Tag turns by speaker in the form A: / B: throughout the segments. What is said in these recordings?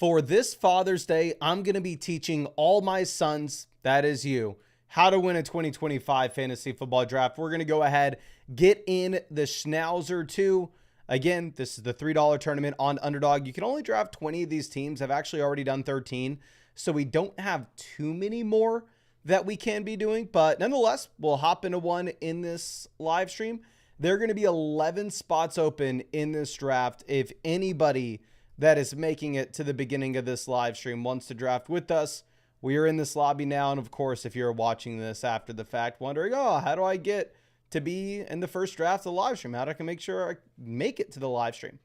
A: For this Father's Day, I'm going to be teaching all my sons, that is you, how to win a 2025 fantasy football draft. We're going to go ahead, get in the Schnauzer 2. Again, this is the $3 tournament on Underdog. You can only draft 20 of these teams. I've actually already done 13, so we don't have too many more that we can be doing. But nonetheless, we'll hop into one in this live stream. There are going to be 11 spots open in this draft. If anybody that is making it to the beginning of this live stream wants to draft with us, we are in this lobby now. And of course, if you're watching this after the fact, wondering, oh, how do I get to be in the first draft of the live stream? How do I can make sure I make it to the live stream?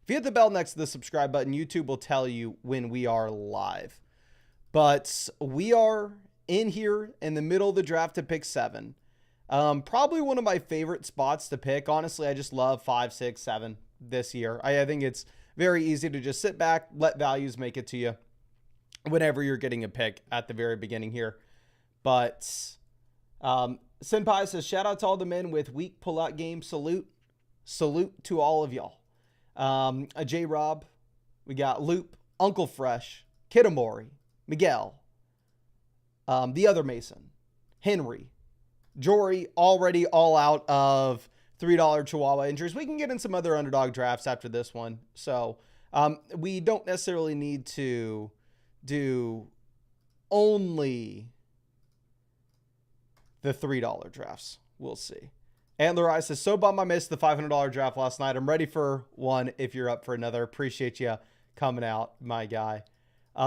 A: If you hit the bell next to the subscribe button, YouTube will tell you when we are live. But we are in here in the middle of the draft to pick 7. Probably one of my favorite spots to pick. Honestly, I just love 5, 6, 7 this year. I think it's very easy to just sit back, let values make it to you whenever you're getting a pick at the very beginning here. But Senpai says, shout out to all the men with weak pullout game. Salute to all of y'all. J Rob, we got Loop, Uncle Fresh, Kitamori, Miguel, the other Mason, Henry, Jory, already all out of $3 Chihuahua injuries. We can get in some other Underdog drafts after this one. So we don't necessarily need to do only the $3 drafts. We'll see. Antler Eye says, so bummed I missed the $500 draft last night. I'm ready for one if you're up for another. Appreciate you coming out, my guy.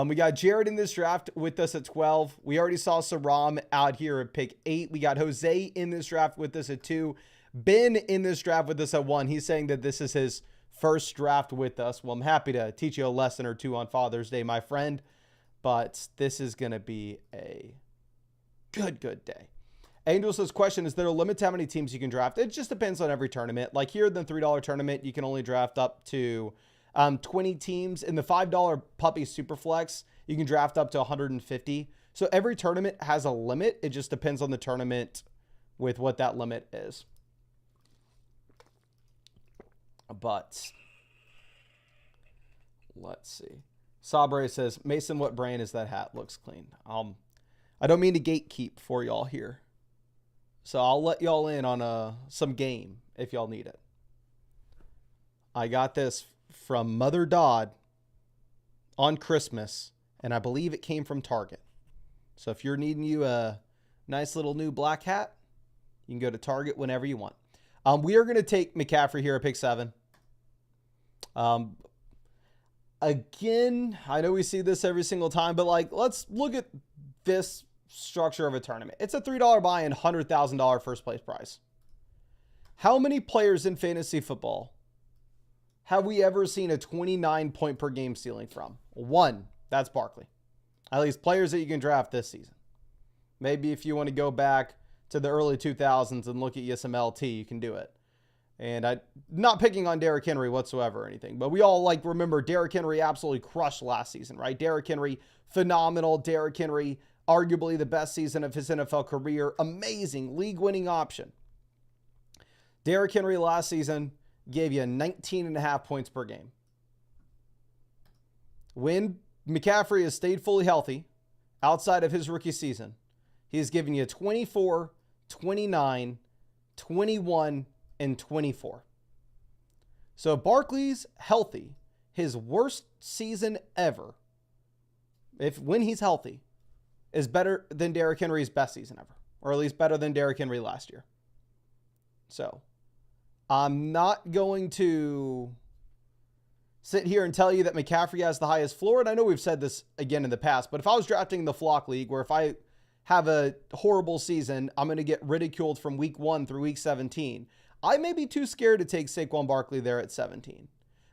A: We got Jared in this draft with us at 12. We already saw Saram out here at pick 8. We got Jose in this draft with us at 2. Ben in this draft with us at 1. He's saying that this is his first draft with us. Well, I'm happy to teach you a lesson or two on Father's Day, my friend. But this is going to be a good day. Angel says, question, is there a limit to how many teams you can draft? It just depends on every tournament. Like here in the $3 tournament, you can only draft up to 20 teams. In the $5 Puppy Superflex, you can draft up to 150. So every tournament has a limit. It just depends on the tournament with what that limit is. But let's see. Sabre says, Mason, what brand is that hat? Looks clean. I don't mean to gatekeep for y'all here. So I'll let y'all in on some game if y'all need it. I got this from Mother Dodd on Christmas, and I believe it came from Target. So if you're needing you a nice little new black hat, you can go to Target whenever you want. We are going to take McCaffrey here at pick 7. Again, I know we see this every single time, but like, let's look at this structure of a tournament. It's a $3 buy and $100,000 first place prize. How many players in fantasy football have we ever seen a 29 point per game ceiling from? 1. That's Barkley. At least players that you can draft this season. Maybe if you want to go back to the early 2000s and look at some LT, you can do it. And I'm not picking on Derrick Henry whatsoever or anything, but we all remember Derrick Henry absolutely crushed last season, right? Derrick Henry, phenomenal. Derrick Henry, arguably the best season of his NFL career. Amazing league-winning option. Derrick Henry last season gave you 19.5 points per game. When McCaffrey has stayed fully healthy outside of his rookie season, he has given you 24, 29, 21, and 24. So Barkley's healthy, his worst season ever, when he's healthy, is better than Derrick Henry's best season ever, or at least better than Derrick Henry last year. So I'm not going to sit here and tell you that McCaffrey has the highest floor. And I know we've said this again in the past, but if I was drafting the Flock League, where if I have a horrible season, I'm going to get ridiculed from week 1 through week 17. I may be too scared to take Saquon Barkley there at 17.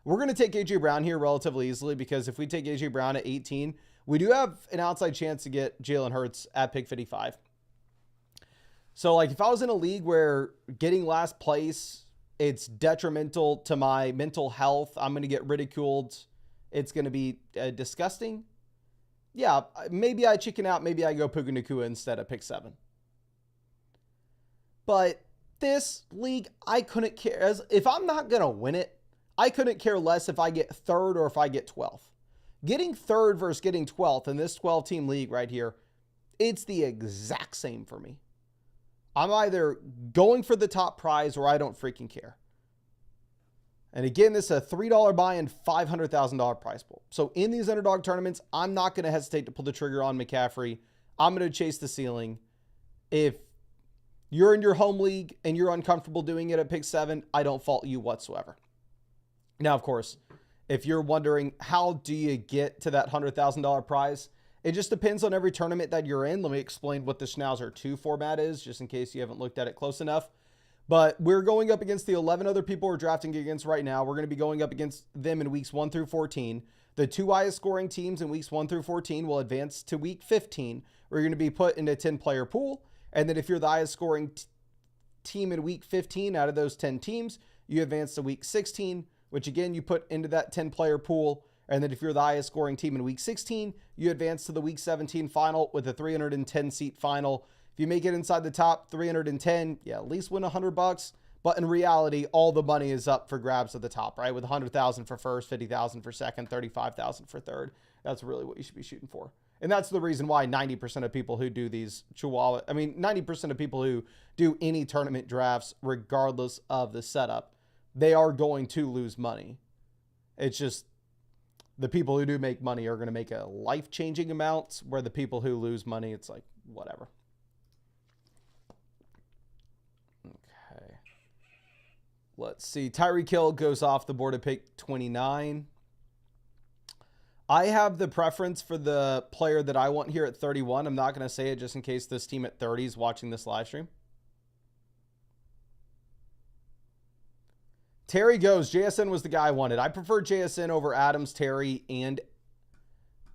A: We're going to take A.J. Brown here relatively easily, because if we take A.J. Brown at 18, we do have an outside chance to get Jalen Hurts at pick 55. So if I was in a league where getting last place, it's detrimental to my mental health, I'm going to get ridiculed, it's going to be disgusting. Yeah, maybe I chicken out. Maybe I go Puka Nacua instead of pick 7. But this league, I couldn't care. If I'm not going to win it, I couldn't care less if I get 3rd or if I get 12th. Getting third versus getting 12th in this 12-team league right here, it's the exact same for me. I'm either going for the top prize or I don't freaking care. And again, this is a $3 buy-in, $500,000 prize pool. So in these underdog tournaments, I'm not going to hesitate to pull the trigger on McCaffrey. I'm going to chase the ceiling. If you're in your home league and you're uncomfortable doing it at pick 7, I don't fault you whatsoever. Now, of course, if you're wondering how do you get to that $100,000 prize, it just depends on every tournament that you're in. Let me explain what the Schnauzer 2 format is, just in case you haven't looked at it close enough. But we're going up against the 11 other people we're drafting against right now. We're going to be going up against them in weeks 1 through 14. The 2 highest scoring teams in weeks 1 through 14 will advance to week 15. We're going to be put in a 10-player pool. And then if you're the highest scoring team in week 15 out of those 10 teams, you advance to week 16, which again, you put into that 10-player pool. And then if you're the highest scoring team in week 16, you advance to the week 17 final with a 310-seat final. If you make it inside the top 310, yeah, at least win $100. But in reality, all the money is up for grabs at the top, right? With $100,000 for first, $50,000 for second, $35,000 for third. That's really what you should be shooting for. And that's the reason why 90% of people who do these 90% of people who do any tournament drafts, regardless of the setup, they are going to lose money. It's just the people who do make money are going to make a life-changing amount, where the people who lose money, it's like, whatever. Okay. Let's see. Tyreek Hill goes off the board at pick 29. I have the preference for the player that I want here at 31. I'm not going to say it just in case this team at 30 is watching this live stream. Terry goes. JSN was the guy I wanted. I prefer JSN over Adams, Terry, and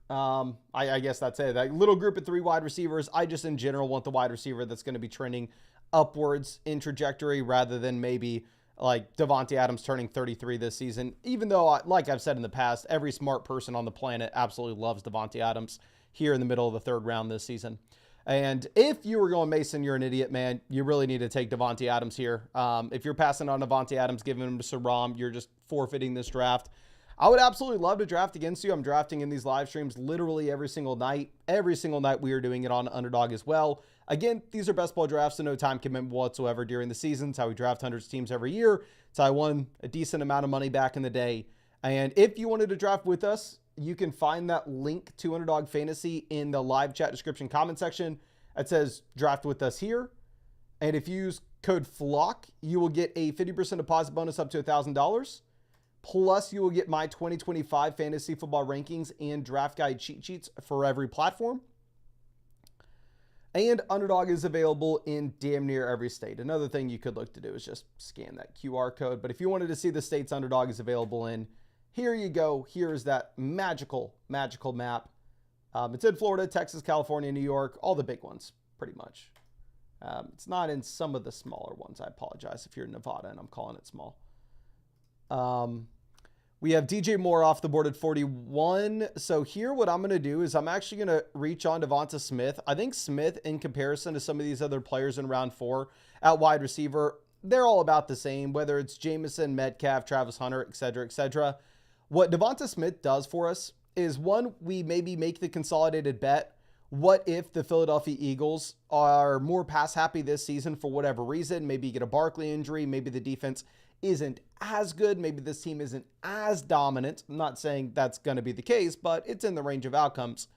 A: I guess that's it. That little group of 3 wide receivers. I just in general want the wide receiver that's going to be trending upwards in trajectory rather than maybe like Devontae Adams turning 33 this season. Even though, like I've said in the past, every smart person on the planet absolutely loves Devontae Adams here in the middle of the 3rd round this season. And if you were going Mason, you're an idiot, man. You really need to take Devontae Adams here. If you're passing on Devontae Adams, giving him to Saram, you're just forfeiting this draft. I would absolutely love to draft against you. I'm drafting in these live streams literally every single night. Every single night we are doing it on Underdog as well. Again, these are best ball drafts, so no time commitment whatsoever during the season. It's how we draft hundreds of teams every year. It's how I won a decent amount of money back in the day. And if you wanted to draft with us, you can find that link to Underdog Fantasy in the live chat description comment section. It says draft with us here. And if you use code FLOCK, you will get a 50% deposit bonus up to $1,000. Plus, you will get my 2025 fantasy football rankings and draft guide cheat sheets for every platform. And Underdog is available in damn near every state. Another thing you could look to do is just scan that QR code. But if you wanted to see the states Underdog is available in, here you go. Here's that magical, magical map. It's in Florida, Texas, California, New York, all the big ones, pretty much. It's not in some of the smaller ones. I apologize if you're in Nevada and I'm calling it small. We have DJ Moore off the board at 41. So here what I'm going to do is I'm actually going to reach on Devonta Smith. I think Smith, in comparison to some of these other players in round 4 at wide receiver, they're all about the same, whether it's Jameson, Metcalf, Travis Hunter, etc., etc. What Devonta Smith does for us is, one, we maybe make the consolidated bet. What if the Philadelphia Eagles are more pass happy this season for whatever reason? Maybe you get a Barkley injury. Maybe the defense isn't as good. Maybe this team isn't as dominant. I'm not saying that's going to be the case, but it's in the range of outcomes.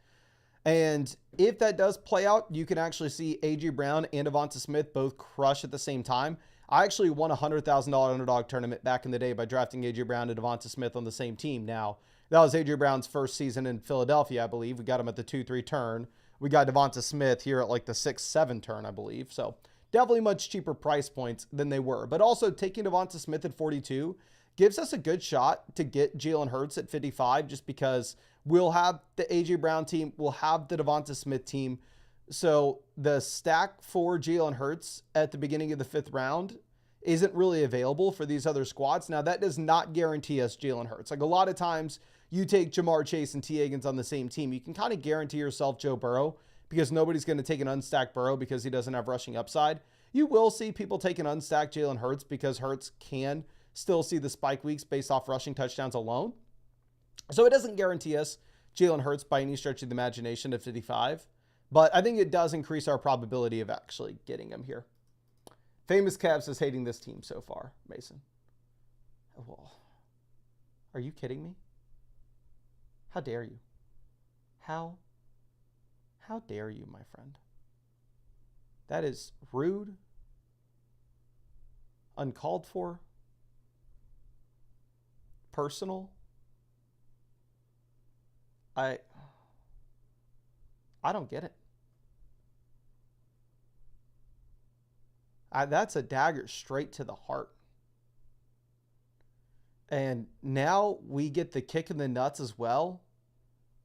A: And if that does play out, you can actually see A.J. Brown and Devonta Smith both crush at the same time. I actually won a $100,000 underdog tournament back in the day by drafting A.J. Brown and Devonta Smith on the same team. Now, that was A.J. Brown's first season in Philadelphia, I believe. We got him at the 2-3 turn. We got Devonta Smith here at like the 6-7 turn, I believe. So definitely much cheaper price points than they were. But also taking Devonta Smith at 42 gives us a good shot to get Jalen Hurts at 55, just because we'll have the A.J. Brown team, we'll have the Devonta Smith team. So the stack for Jalen Hurts at the beginning of the 5th round isn't really available for these other squads. Now, that does not guarantee us Jalen Hurts. Like a lot of times you take Jamar Chase and T. Higgins on the same team, you can kind of guarantee yourself Joe Burrow, because nobody's going to take an unstacked Burrow because he doesn't have rushing upside. You will see people take an unstacked Jalen Hurts because Hurts can still see the spike weeks based off rushing touchdowns alone. So it doesn't guarantee us Jalen Hurts by any stretch of the imagination at 55. But I think it does increase our probability of actually getting him here. Famous Cavs is hating this team so far, Mason. Well, are you kidding me? How dare you? How dare you, my friend? That is rude, uncalled for, personal. I don't get it. That's a dagger straight to the heart. And now we get the kick in the nuts as well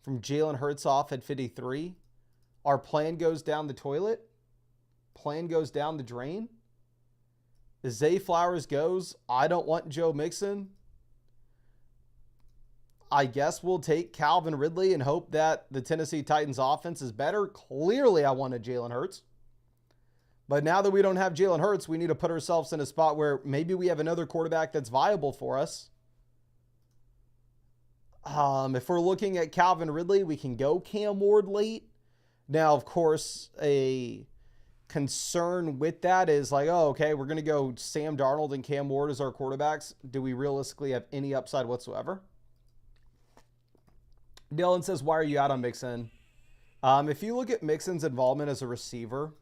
A: from Jalen Hurts off at 53. Our plan goes down the toilet. Plan goes down the drain. Zay Flowers goes. I don't want Joe Mixon. I guess we'll take Calvin Ridley and hope that the Tennessee Titans offense is better. Clearly, I wanted Jalen Hurts. But now that we don't have Jalen Hurts, we need to put ourselves in a spot where maybe we have another quarterback that's viable for us. If we're looking at Calvin Ridley, we can go Cam Ward late. Now, of course, a concern with that is like, oh, okay, we're going to go Sam Darnold and Cam Ward as our quarterbacks. Do we realistically have any upside whatsoever? Dylan says, why are you out on Mixon? If you look at Mixon's involvement as a receiver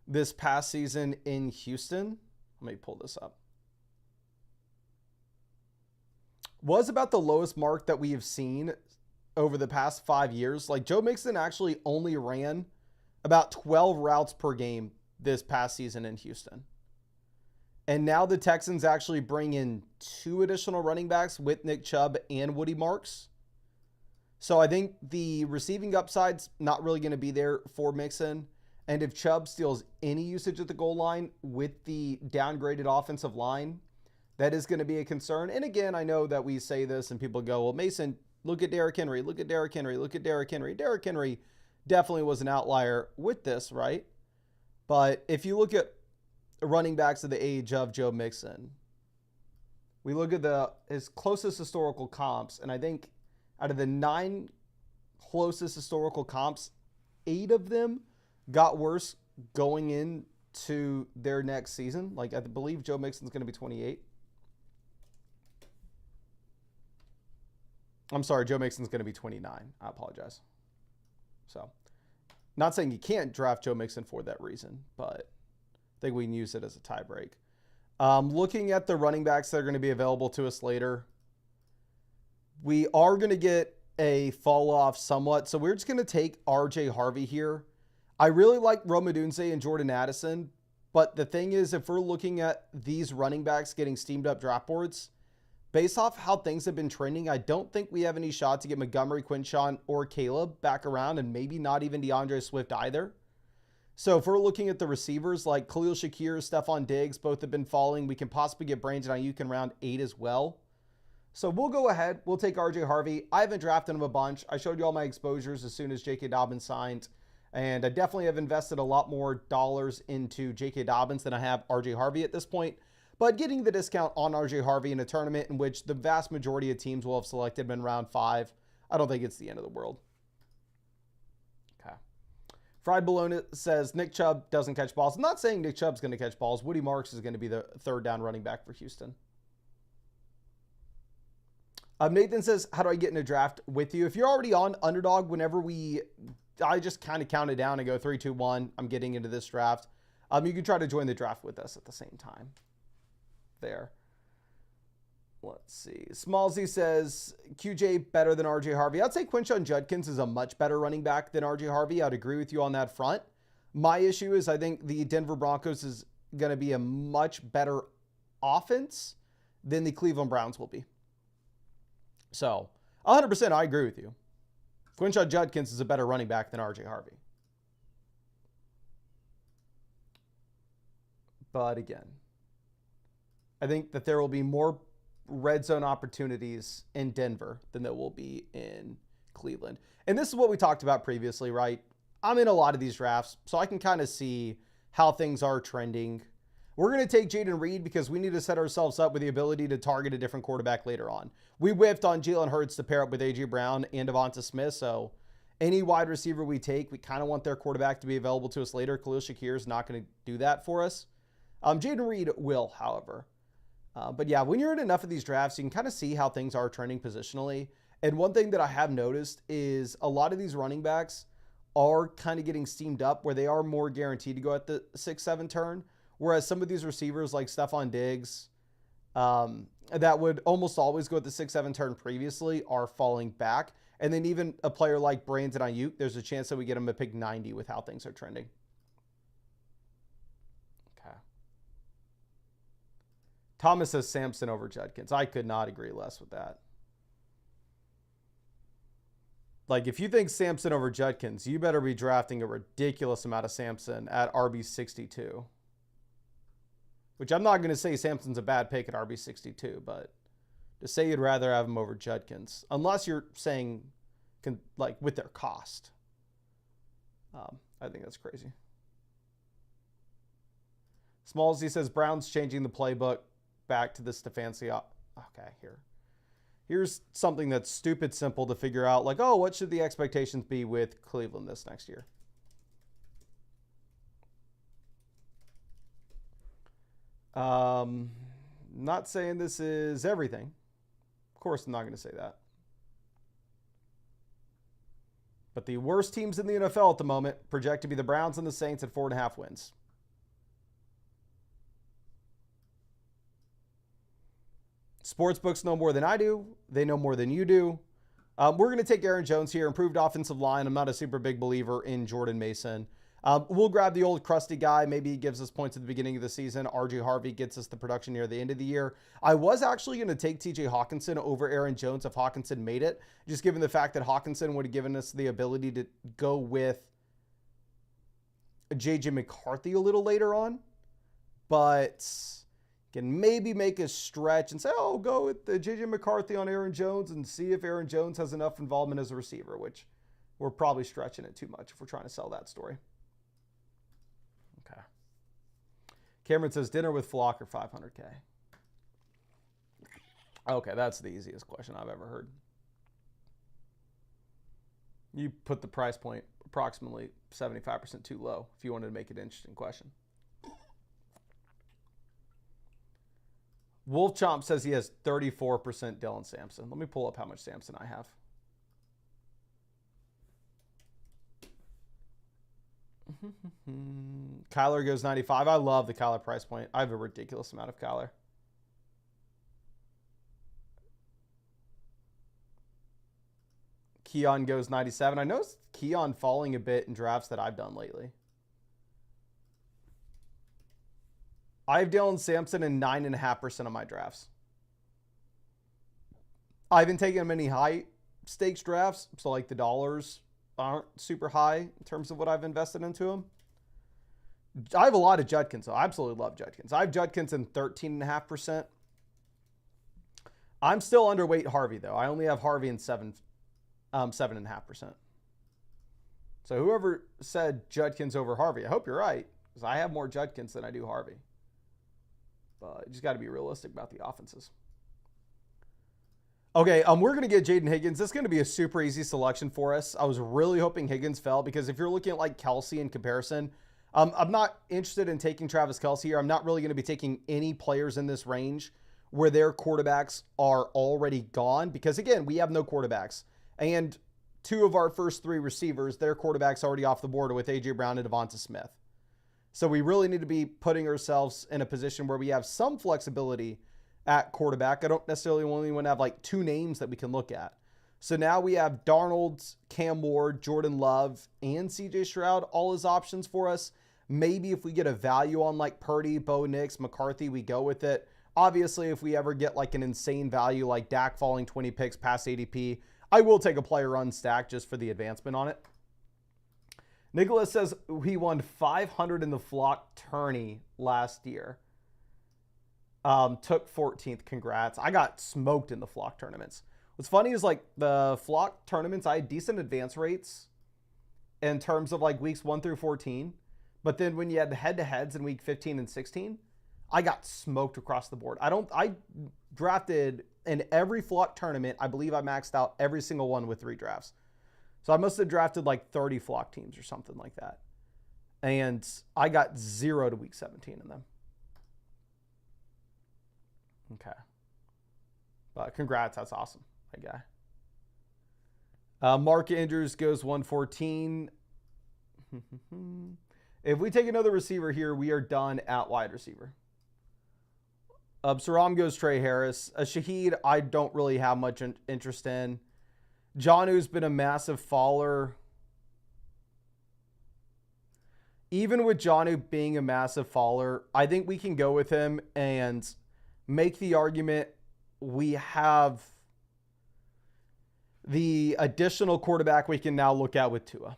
A: this past season in Houston, let me pull this up, was about the lowest mark that we have seen over the past 5 years. Like, Joe Mixon actually only ran about 12 routes per game this past season in Houston. And now the Texans actually bring in 2 additional running backs with Nick Chubb and Woody Marks. So I think the receiving upside's not really going to be there for Mixon. And if Chubb steals any usage at the goal line with the downgraded offensive line, that is going to be a concern. And again, I know that we say this and people go, well, Mason, look at Derrick Henry, look at Derrick Henry, look at Derrick Henry. Derrick Henry definitely was an outlier with this, right? But if you look at running backs of the age of Joe Mixon, we look at his closest historical comps, and I think out of the 9 closest historical comps, 8 of them got worse going into their next season. Like, I believe Joe Mixon's going to be 28. I'm sorry, Joe Mixon's going to be 29. I apologize. So, not saying you can't draft Joe Mixon for that reason, but I think we can use it as a tie break. Looking at the running backs that are going to be available to us later, we are going to get a fall off somewhat. So we're just going to take RJ Harvey here. I really like Rome Odunze and Jordan Addison, but the thing is, if we're looking at these running backs getting steamed up draft boards, based off how things have been trending, I don't think we have any shot to get Montgomery, Quinshon, or Caleb back around, and maybe not even DeAndre Swift either. So if we're looking at the receivers like Khalil Shakir, Stephon Diggs, both have been falling. We can possibly get Brandon Ayuk in round 8 as well. So we'll go ahead. We'll take RJ Harvey. I haven't drafted him a bunch. I showed you all my exposures as soon as J.K. Dobbins signed. And I definitely have invested a lot more dollars into J.K. Dobbins than I have RJ Harvey at this point. But getting the discount on RJ Harvey in a tournament in which the vast majority of teams will have selected him in round 5, I don't think it's the end of the world. Okay. Fried Bologna says Nick Chubb doesn't catch balls. I'm not saying Nick Chubb's going to catch balls. Woody Marks is going to be the third down running back for Houston. Nathan says, how do I get in a draft with you? If you're already on Underdog, I just kind of count it down and go 3, 2, 1. I'm getting into this draft. You can try to join the draft with us at the same time. There. Let's see. Smallsy says, QJ better than RJ Harvey. I'd say Quinshon Judkins is a much better running back than RJ Harvey. I'd agree with you on that front. My issue is I think the Denver Broncos is going to be a much better offense than the Cleveland Browns will be. So, 100% I agree with you. Quinshon Judkins is a better running back than RJ Harvey. But again, I think that there will be more red zone opportunities in Denver than there will be in Cleveland. And this is what we talked about previously, right? I'm in a lot of these drafts, so I can kind of see how things are trending. We're going to take Jaden Reed because we need to set ourselves up with the ability to target a different quarterback later on. We whiffed on Jalen Hurts to pair up with A.J. Brown and Devonta Smith, so any wide receiver we take, we kind of want their quarterback to be available to us later. Khalil Shakir is not going to do that for us. Jaden Reed will, however. But yeah, when you're in enough of these drafts, you can kind of see how things are trending positionally. And one thing that I have noticed is a lot of these running backs are kind of getting steamed up where they are more guaranteed to go at the 6-7 turn. Whereas some of these receivers like Stephon Diggs, that would almost always go at the 6-7 turn previously, are falling back. And then even a player like Brandon Ayuk, there's a chance that we get him to pick 90 with how things are trending. Okay. Thomas says Sampson over Judkins. I could not agree less with that. Like, if you think Sampson over Judkins, you better be drafting a ridiculous amount of Sampson at RB62. Which I'm not going to say Sampson's a bad pick at RB62, but to say you'd rather have him over Judkins, unless you're saying, like, with their cost. I think that's crazy. Smalls, he says, Brown's changing the playbook back to the Stefanski. Okay, here's something that's stupid simple to figure out. Like, oh, what should the expectations be with Cleveland this next year? Not saying this is everything. Of course, I'm not going to say that. But the worst teams in the NFL at the moment project to be the Browns and the Saints at 4.5 wins. Sportsbooks know more than I do. They know more than you do. We're going to take Aaron Jones here. Improved offensive line. I'm not a super big believer in Jordan Mason. We'll grab the old crusty guy. Maybe he gives us points at the beginning of the season. RJ Harvey gets us the production near the end of the year. I was actually going to take TJ Hawkinson over Aaron Jones if Hawkinson made it, just given the fact that Hawkinson would have given us the ability to go with JJ McCarthy a little later on. But can maybe make a stretch and say, oh, go with the JJ McCarthy on Aaron Jones and see if Aaron Jones has enough involvement as a receiver, which we're probably stretching it too much if we're trying to sell that story. Okay. Cameron says dinner with Flock or 500K. Okay, that's the easiest question I've ever heard. You put the price point approximately 75% too low if you wanted to make it an interesting question. Wolf Chomp says he has 34% Dylan Sampson. Let me pull up how much Sampson I have. Kyler goes 95. I love the Kyler price point. I have a ridiculous amount of Kyler. Keon goes 97. I noticed Keon falling a bit in drafts that I've done lately. I have Dylan Sampson in 9.5% of my drafts. I haven't taken many high stakes drafts, so like the dollars aren't super high in terms of what I've invested into him. I have a lot of Judkins, though. I absolutely love Judkins. I have Judkins in 13.5%. I'm still underweight Harvey, though. I only have Harvey in 7.5%. So whoever said Judkins over Harvey, I hope you're right, because I have more Judkins than I do Harvey. But you just got to be realistic about the offenses. Okay, we're going to get Jaden Higgins. This is going to be a super easy selection for us. I was really hoping Higgins fell because if you're looking at like Kelsey in comparison, I'm not interested in taking Travis Kelce here. I'm not really going to be taking any players in this range where their quarterbacks are already gone because, again, we have no quarterbacks. And two of our first three receivers, their quarterbacks already off the board with A.J. Brown and Devonta Smith. So we really need to be putting ourselves in a position where we have some flexibility at quarterback. I don't necessarily only want to have like two names that we can look at. So now we have Darnold, Cam Ward, Jordan Love, and CJ Stroud, all as options for us. Maybe if we get a value on like Purdy, Bo Nix, McCarthy, we go with it. Obviously, if we ever get like an insane value like Dak falling 20 picks past ADP, I will take a player unstacked just for the advancement on it. Nicholas says he won 500 in the Flock tourney last year. Took 14th. Congrats. I got smoked in the Flock tournaments. What's funny is like the Flock tournaments, I had decent advance rates in terms of like weeks 1 through 14. But then when you had the head-to-heads in week 15 and 16, I got smoked across the board. I drafted in every flock tournament. I believe I maxed out every single one with 3 drafts. So I must have drafted like 30 flock teams or something like that. And I got 0 to week 17 in them. Okay. But congrats. That's awesome. That guy. Mark Andrews goes 114. If we take another receiver here, we are done at wide receiver. Saram goes Trey Harris. Shaheed, I don't really have much interest in. Jonu's been a massive faller. Even with Jonu being a massive faller, I think we can go with him and make the argument we have the additional quarterback we can now look at with Tua.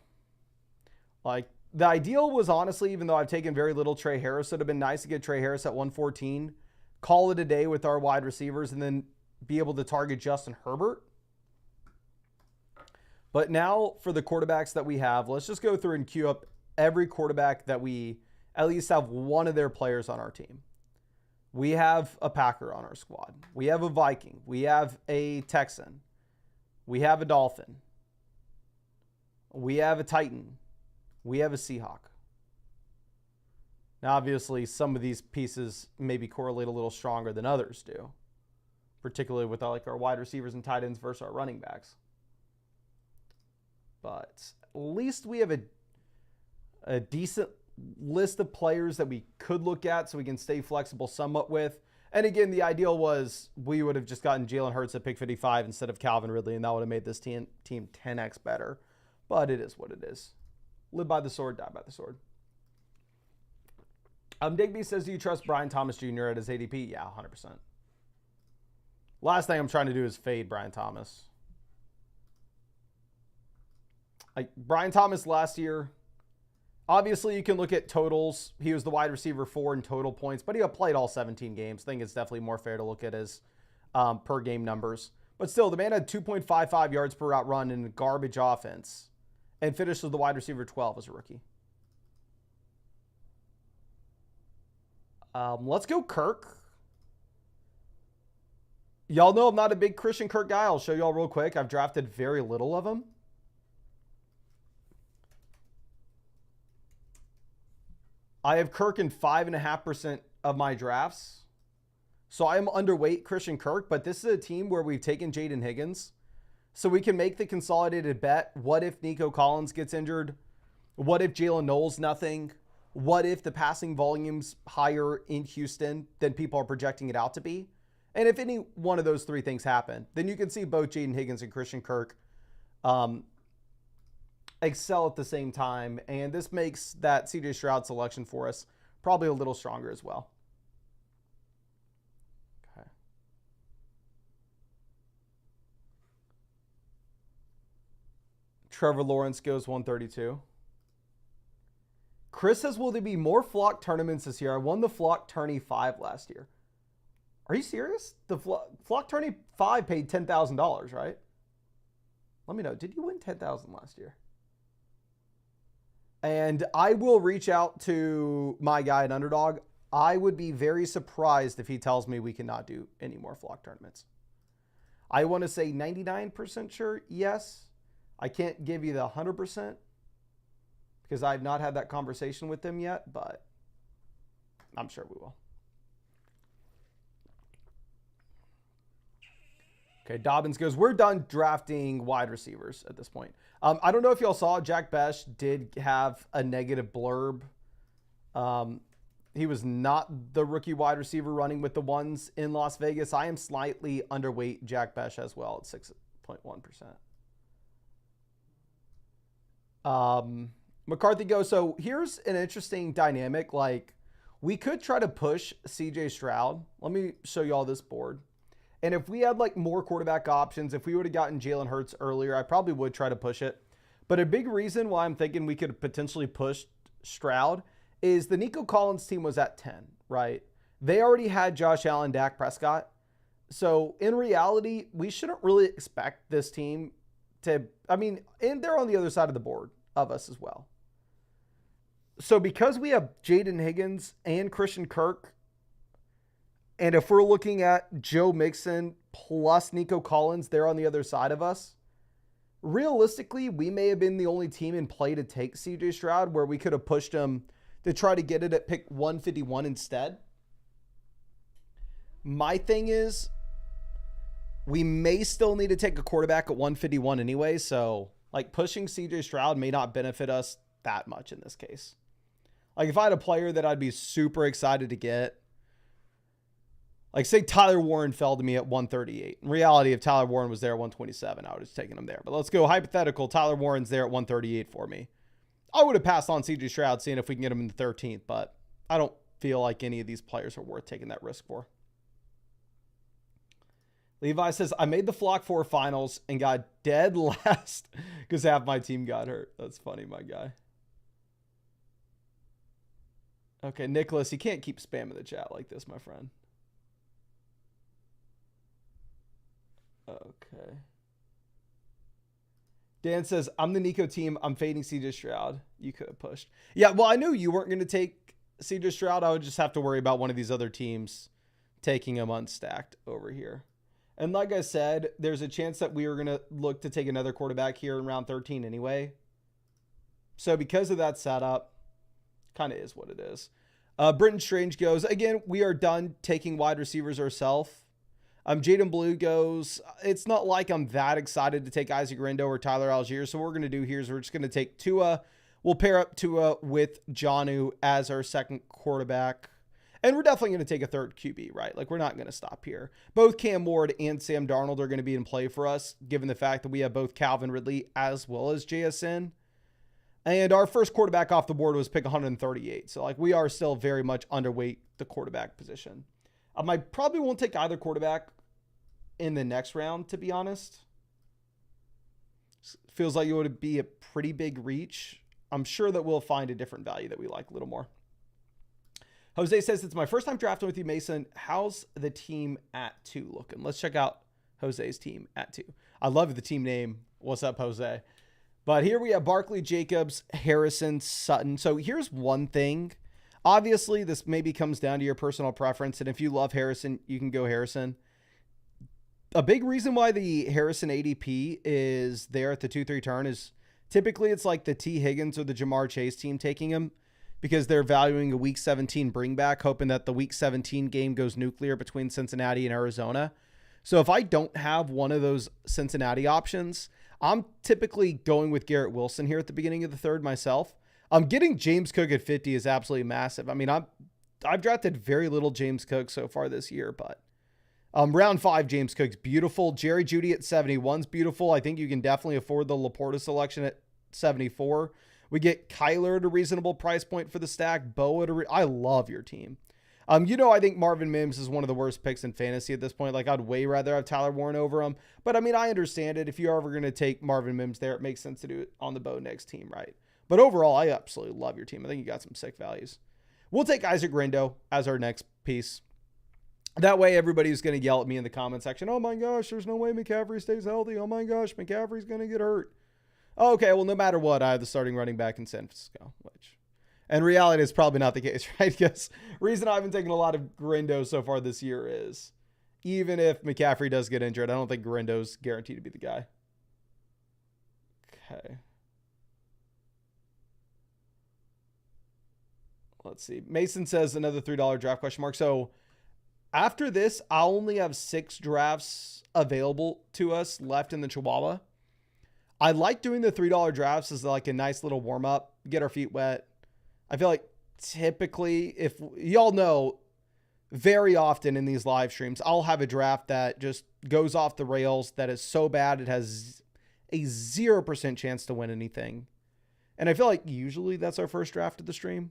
A: Like, the ideal was honestly, even though I've taken very little Trey Harris, it would have been nice to get Trey Harris at 114, call it a day with our wide receivers, and then be able to target Justin Herbert. But now for the quarterbacks that we have, let's just go through and queue up every quarterback that we at least have one of their players on our team. We have a Packer on our squad. We have a Viking. We have a Texan. We have a Dolphin. We have a Titan. We have a Seahawk. Now, obviously, some of these pieces maybe correlate a little stronger than others do, particularly with our wide receivers and tight ends versus our running backs. But at least we have a decent list of players that we could look at so we can stay flexible somewhat with. And again, the ideal was we would have just gotten Jalen Hurts at pick 55 instead of Calvin Ridley, and that would have made this team 10x better. But it is what it is. Live by the sword, die by the sword. Digby says, do you trust Brian Thomas Jr. at his ADP? Yeah, 100%. Last thing I'm trying to do is fade Brian Thomas. Brian Thomas last year, obviously you can look at totals. He was the wide receiver 4 in total points, but he played all 17 games. I think it's definitely more fair to look at his per game numbers. But still, the man had 2.55 yards per route run in a garbage offense and finished as the wide receiver 12 as a rookie. Let's go Kirk. Y'all know I'm not a big Christian Kirk guy. I'll show y'all real quick. I've drafted very little of him. I have Kirk in 5.5% of my drafts. So I am underweight Christian Kirk, but this is a team where we've taken Jaden Higgins. So we can make the consolidated bet. What if Nico Collins gets injured? What if Jalen Knowles nothing? What if the passing volume's higher in Houston than people are projecting it out to be? And if any one of those 3 things happen, then you can see both Jaden Higgins and Christian Kirk excel at the same time, and this makes that CJ Stroud selection for us probably a little stronger as well. Okay. Trevor Lawrence goes 132. Chris says, will there be more flock tournaments this year? I won the flock tourney 5 last year. Are you serious? The flock tourney 5 paid $10,000, right? Let me know. Did you win $10,000 last year? And I will reach out to my guy at Underdog. I would be very surprised if he tells me we cannot do any more flock tournaments. I want to say 99% sure, yes. I can't give you the 100% because I've not had that conversation with them yet, but I'm sure we will. Okay, Dobbins goes, we're done drafting wide receivers at this point. I don't know if y'all saw, Jack Besh did have a negative blurb. He was not the rookie wide receiver running with the ones in Las Vegas. I am slightly underweight Jack Besh as well at 6.1%. McCarthy goes, so here's an interesting dynamic. Like, we could try to push CJ Stroud. Let me show y'all this board. And if we had more quarterback options, if we would have gotten Jalen Hurts earlier, I probably would try to push it. But a big reason why I'm thinking we could potentially push Stroud is the Nico Collins team was at 10, right? They already had Josh Allen, Dak Prescott. So in reality, we shouldn't really expect this team to, and they're on the other side of the board of us as well. So because we have Jaden Higgins and Christian Kirk And if we're looking at Joe Mixon plus Nico Collins there on the other side of us, realistically, we may have been the only team in play to take CJ Stroud, where we could have pushed him to try to get it at pick 151 instead. My thing is, we may still need to take a quarterback at 151 anyway, so like pushing CJ Stroud may not benefit us that much in this case. Like if I had a player that I'd be super excited to get, like say Tyler Warren fell to me at 138. In reality, if Tyler Warren was there at 127, I would have just taken him there. But let's go hypothetical. Tyler Warren's there at 138 for me. I would have passed on CJ Stroud, seeing if we can get him in the 13th, but I don't feel like any of these players are worth taking that risk for. Levi says, I made the Flock 4 finals and got dead last because half my team got hurt. That's funny, my guy. Okay, Nicholas, you can't keep spamming the chat like this, my friend. Okay. Dan says, I'm the Nico team. I'm fading CJ Stroud. You could have pushed. Yeah, well, I knew you weren't going to take CJ Stroud. I would just have to worry about one of these other teams taking him unstacked over here. And like I said, there's a chance that we were going to look to take another quarterback here in round 13 anyway. So because of that setup, kind of is what it is. Britton Strange goes, again, we are done taking wide receivers ourselves. Jaden Blue goes, it's not like I'm that excited to take Isaac Rendo or Tyler Algier. So what we're going to do here is we're just going to take Tua. We'll pair up Tua with Jonnu as our second quarterback. And we're definitely going to take a third QB, right? Like we're not going to stop here. Both Cam Ward and Sam Darnold are going to be in play for us, given the fact that we have both Calvin Ridley as well as JSN. And our first quarterback off the board was pick 138. So like we are still very much underweight the quarterback position. I probably won't take either quarterback in the next round, to be honest. Feels like it would be a pretty big reach. I'm sure that we'll find a different value that we like a little more. Jose says, it's my first time drafting with you, Mason. How's the team at 2 looking? Let's check out Jose's team at 2. I love the team name. What's up, Jose? But here we have Barkley, Jacobs, Harrison, Sutton. So here's one thing. Obviously, this maybe comes down to your personal preference. And if you love Harrison, you can go Harrison. A big reason why the Harrison ADP is there at the 2-3 turn is typically it's like the T. Higgins or the Jamar Chase team taking him because they're valuing a week 17 bring back, hoping that the week 17 game goes nuclear between Cincinnati and Arizona. So if I don't have one of those Cincinnati options, I'm typically going with Garrett Wilson here at the beginning of the third myself. I'm getting James Cook at 50 is absolutely massive. I mean, I've drafted very little James Cook so far this year, but round 5, James Cook's beautiful. Jerry Jeudy at 71's beautiful. I think you can definitely afford the Laporta selection at 74. We get Kyler at a reasonable price point for the stack. Bo at I love your team. I think Marvin Mims is one of the worst picks in fantasy at this point. Like, I'd way rather have Tyler Warren over him. But, I mean, I understand it. If you're ever going to take Marvin Mims there, it makes sense to do it on the Bo Nix team, right? But overall, I absolutely love your team. I think you got some sick values. We'll take Isaac Rendo as our next piece. That way, everybody's going to yell at me in the comment section. Oh, my gosh, there's no way McCaffrey stays healthy. Oh, my gosh, McCaffrey's going to get hurt. Okay, well, no matter what, I have the starting running back in San Francisco, which in reality is probably not the case, right? Because the reason I haven't taken a lot of Grindo so far this year is even if McCaffrey does get injured, I don't think Grindo's guaranteed to be the guy. Okay. Let's see. Mason says another $3 draft question mark. So after this, I'll only have 6 drafts available to us left in the Chihuahua. I like doing the $3 drafts as like a nice little warm up, get our feet wet. I feel like typically, if y'all know, very often in these live streams, I'll have a draft that just goes off the rails that is so bad it has a 0% chance to win anything. And I feel like usually that's our first draft of the stream.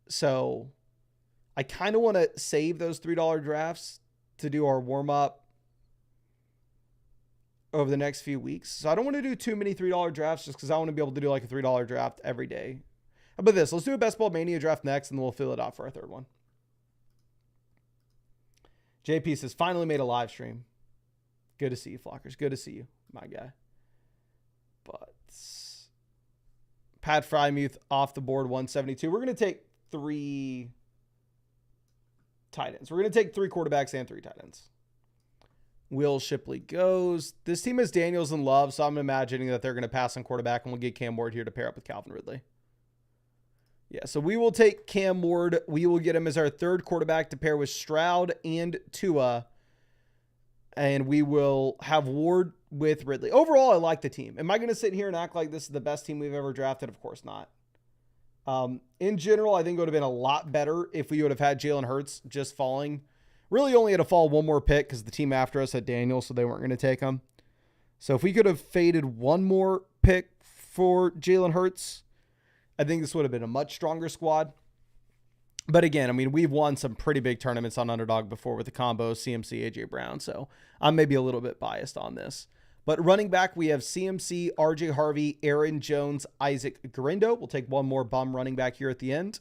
A: So I kind of want to save those $3 drafts to do our warm up over the next few weeks. So I don't want to do too many $3 drafts just because I want to be able to do like a $3 draft every day. How about this? Let's do a Best Ball Mania draft next, and then we'll fill it out for our third one. JP says, finally made a live stream. Good to see you, Flockers. Good to see you, my guy. But Pat Frymuth off the board, 172. We're going to take 3 tight ends. We're going to take 3 quarterbacks and 3 tight ends. Will Shipley goes. This team is Daniels and Love, so I'm imagining that they're going to pass on quarterback, and we'll get Cam Ward here to pair up with Calvin Ridley. Yeah, so we will take Cam Ward. We will get him as our 3rd quarterback to pair with Stroud and Tua, and we will have Ward with Ridley. Overall, I like the team. Am I going to sit here and act like this is the best team we've ever drafted? Of course not. In general, I think it would have been a lot better if we would have had Jalen Hurts just falling. Really only had to fall one more pick because the team after us had Daniel, so they weren't going to take him. So if we could have faded one more pick for Jalen Hurts, I think this would have been a much stronger squad. But again, I mean, we've won some pretty big tournaments on Underdog before with the combo CMC, AJ Brown. So I'm maybe a little bit biased on this. But running back, we have CMC, RJ Harvey, Aaron Jones, Isaac Grindo. We'll take one more bum running back here at the end.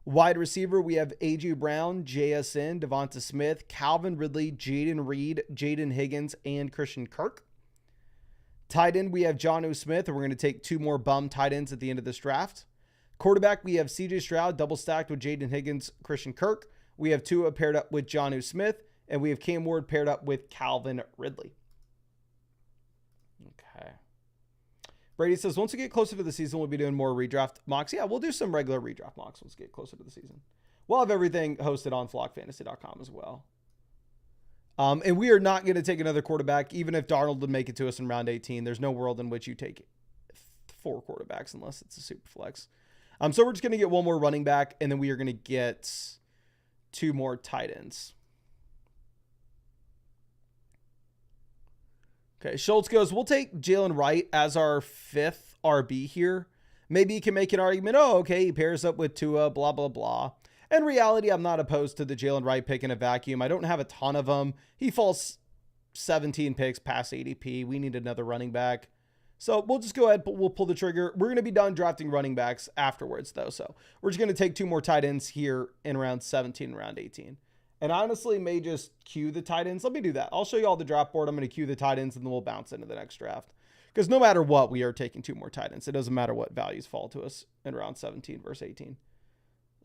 A: Wide receiver, we have AJ Brown, JSN, Devonta Smith, Calvin Ridley, Jaden Reed, Jaden Higgins, and Christian Kirk. Tight end, we have Jonnu Smith, and we're going to take 2 more bum tight ends at the end of this draft. Quarterback, we have CJ Stroud, double stacked with Jaden Higgins, Christian Kirk. We have Tua paired up with Jonnu Smith, and we have Cam Ward paired up with Calvin Ridley. Okay. Brady says, once we get closer to the season, we'll be doing more redraft mocks. Yeah, we'll do some regular redraft mocks once we get closer to the season. We'll have everything hosted on flockfantasy.com as well. And we are not going to take another quarterback, even if Darnold would make it to us in round 18. There's no world in which you take 4 quarterbacks unless it's a super flex. So we're just going to get one more running back, and then we are going to get 2 more tight ends. Okay, Schultz goes, we'll take Jalen Wright as our 5th RB here. Maybe you can make an argument, oh, okay, he pairs up with Tua, blah, blah, blah. In reality, I'm not opposed to the Jalen Wright pick in a vacuum. I don't have a ton of them. He falls 17 picks past ADP. We need another running back. So we'll just go ahead, we'll pull the trigger. We're going to be done drafting running backs afterwards, though. So we're just going to take 2 more tight ends here in round 17 and round 18. And honestly, may just queue the tight ends. Let me do that. I'll show you all the draft board. I'm going to queue the tight ends, and then we'll bounce into the next draft. Because no matter what, we are taking 2 more tight ends. It doesn't matter what values fall to us in round 17 versus 18.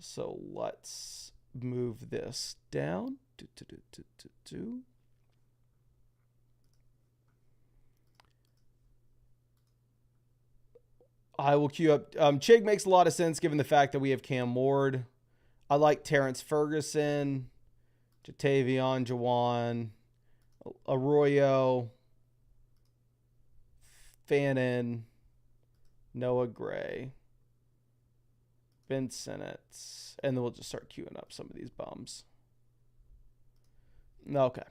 A: So let's move this down. I will queue up. Chig makes a lot of sense given the fact that we have Cam Ward. I like Terrence Ferguson, Jatavion, Jawan, Arroyo, Fannin, Noah Gray, Ben Sinnott, and then we'll just start queuing up some of these bums. Okay,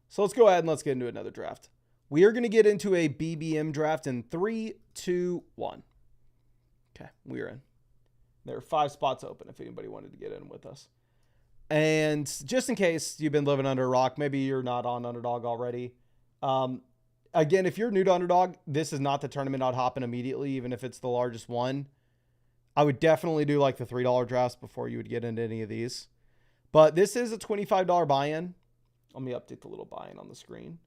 A: so let's go ahead and let's get into another draft. We are going to get into a BBM draft in 3, 2, 1. Okay, we're in. There are 5 spots open if anybody wanted to get in with us. And just in case you've been living under a rock, maybe you're not on Underdog already. Again, if you're new to Underdog, this is not the tournament I'd hop in immediately, even if it's the largest one. I would definitely do like the $3 drafts before you would get into any of these. But this is a $25 buy-in. Let me update the little buy-in on the screen.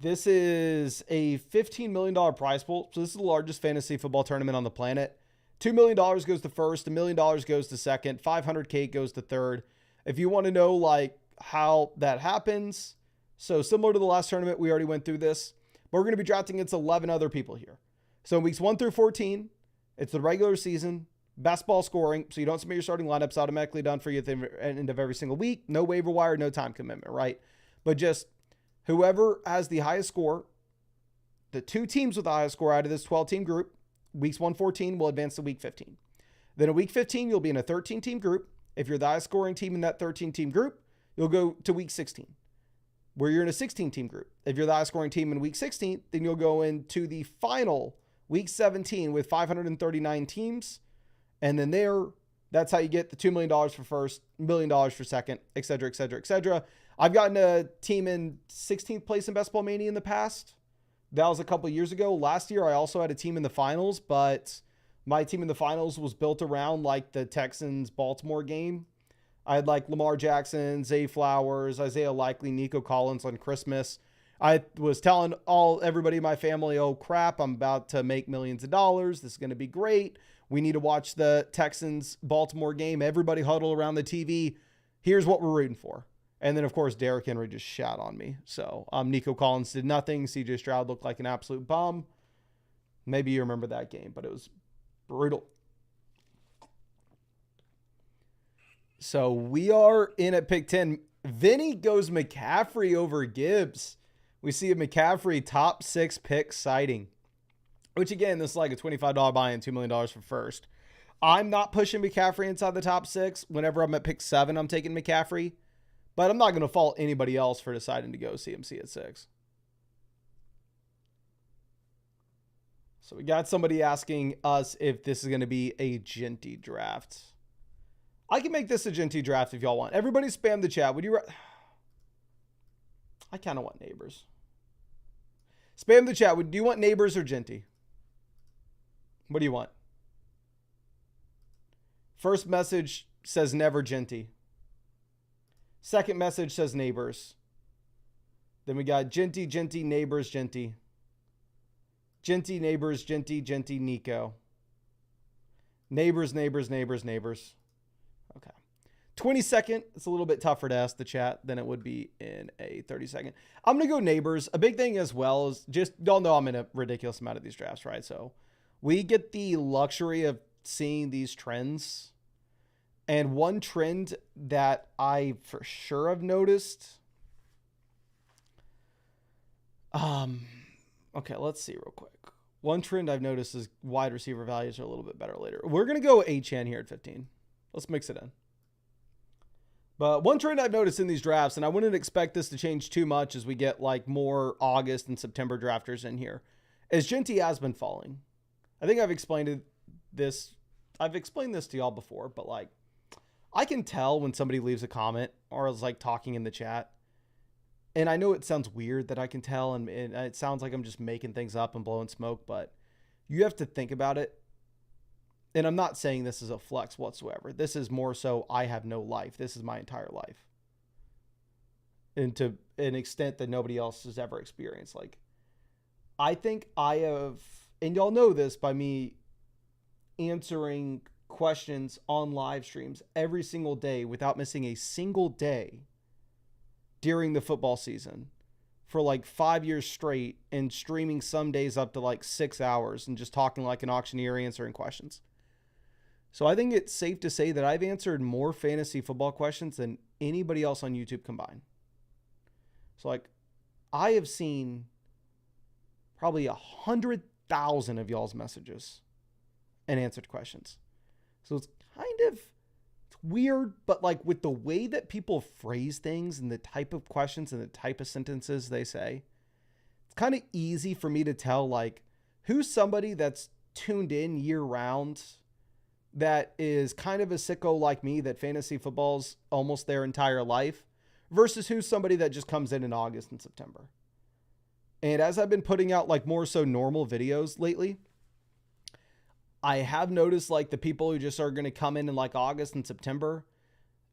A: This is a $15 million prize pool. So this is the largest fantasy football tournament on the planet. $2 million goes to first, $1 million goes to second, $500K goes to third. If you want to know like how that happens, so similar to the last tournament, we already went through this, but we're going to be drafting against 11 other people here. So in weeks 1 through 14, it's the regular season, best ball scoring. So you don't submit your starting lineups, automatically done for you at the end of every single week. No waiver wire, no time commitment, right? But just whoever has the highest score, the 2 teams with the highest score out of this 12-team group, weeks 1-14 will advance to week 15. Then in week 15, you'll be in a 13-team group. If you're the highest scoring team in that 13-team group, you'll go to week 16, where you're in a 16-team group. If you're the highest scoring team in week 16, then you'll go into the final week 17 with 539 teams. And then that's how you get the $2 million for first, $1 million for second, et cetera, et cetera, et cetera. I've gotten a team in 16th place in Best Ball Mania in the past. That was a couple of years ago. Last year, I also had a team in the finals, but my team in the finals was built around like the Texans-Baltimore game. I had like Lamar Jackson, Zay Flowers, Isaiah Likely, Nico Collins on Christmas. I was telling everybody in my family, oh crap, I'm about to make millions of dollars. This is going to be great. We need to watch the Texans-Baltimore game. Everybody huddle around the TV. Here's what we're rooting for. And then, of course, Derrick Henry just shat on me. So Nico Collins did nothing. CJ Stroud looked like an absolute bum. Maybe you remember that game, but it was brutal. So we are in at pick 10. Vinny goes McCaffrey over Gibbs. We see a McCaffrey top 6 pick sighting, which again, this is like a $25 buy-in, $2 million for first. I'm not pushing McCaffrey inside the top 6. Whenever I'm at pick 7, I'm taking McCaffrey, but I'm not going to fault anybody else for deciding to go CMC at 6. So we got somebody asking us if this is going to be a Genty draft. I can make this a Genty draft if y'all want. Everybody spam the chat. Would you? I kind of want Neighbors. Spam the chat. Do you want Neighbors or Genty? What do you want? First message says never Genty. Second message says Neighbors. Then we got Genty, Genty, Neighbors, Genty. Genty, Neighbors, Genty, Genty, Nico. Neighbors, Neighbors, Neighbors, Neighbors. Okay. 20-second. It's a little bit tougher to ask the chat than it would be in a 30-second. I'm going to go Neighbors. A big thing as well is just, y'all know I'm in a ridiculous amount of these drafts, right? So we get the luxury of seeing these trends. And one trend that I for sure have noticed. Okay, let's see real quick. One trend I've noticed is wide receiver values are a little bit better later. We're going to go Achane here at 15. Let's mix it in. But one trend I've noticed in these drafts, and I wouldn't expect this to change too much as we get like more August and September drafters in here, is Genty has been falling. I think I've explained this to y'all before, but like I can tell when somebody leaves a comment or is like talking in the chat. And I know it sounds weird that I can tell, and it sounds like I'm just making things up and blowing smoke, but you have to think about it. And I'm not saying this is a flex whatsoever. This is more so I have no life. This is my entire life. And to an extent that nobody else has ever experienced. Like, I think I have, and y'all know this by me answering questions on live streams every single day without missing a single day during the football season for like 5 years straight, and streaming some days up to like 6 hours and just talking like an auctioneer answering questions. So I think it's safe to say that I've answered more fantasy football questions than anybody else on YouTube combined. So like I have seen probably 100,000 of y'all's messages and answered questions. So it's kind of weird, but like with the way that people phrase things and the type of questions and the type of sentences they say, it's kind of easy for me to tell like who's somebody that's tuned in year round, that is kind of a sicko like me, that fantasy football's almost their entire life, versus who's somebody that just comes in August and September. And as I've been putting out like more so normal videos lately, I have noticed like the people who just are going to come in like August and September,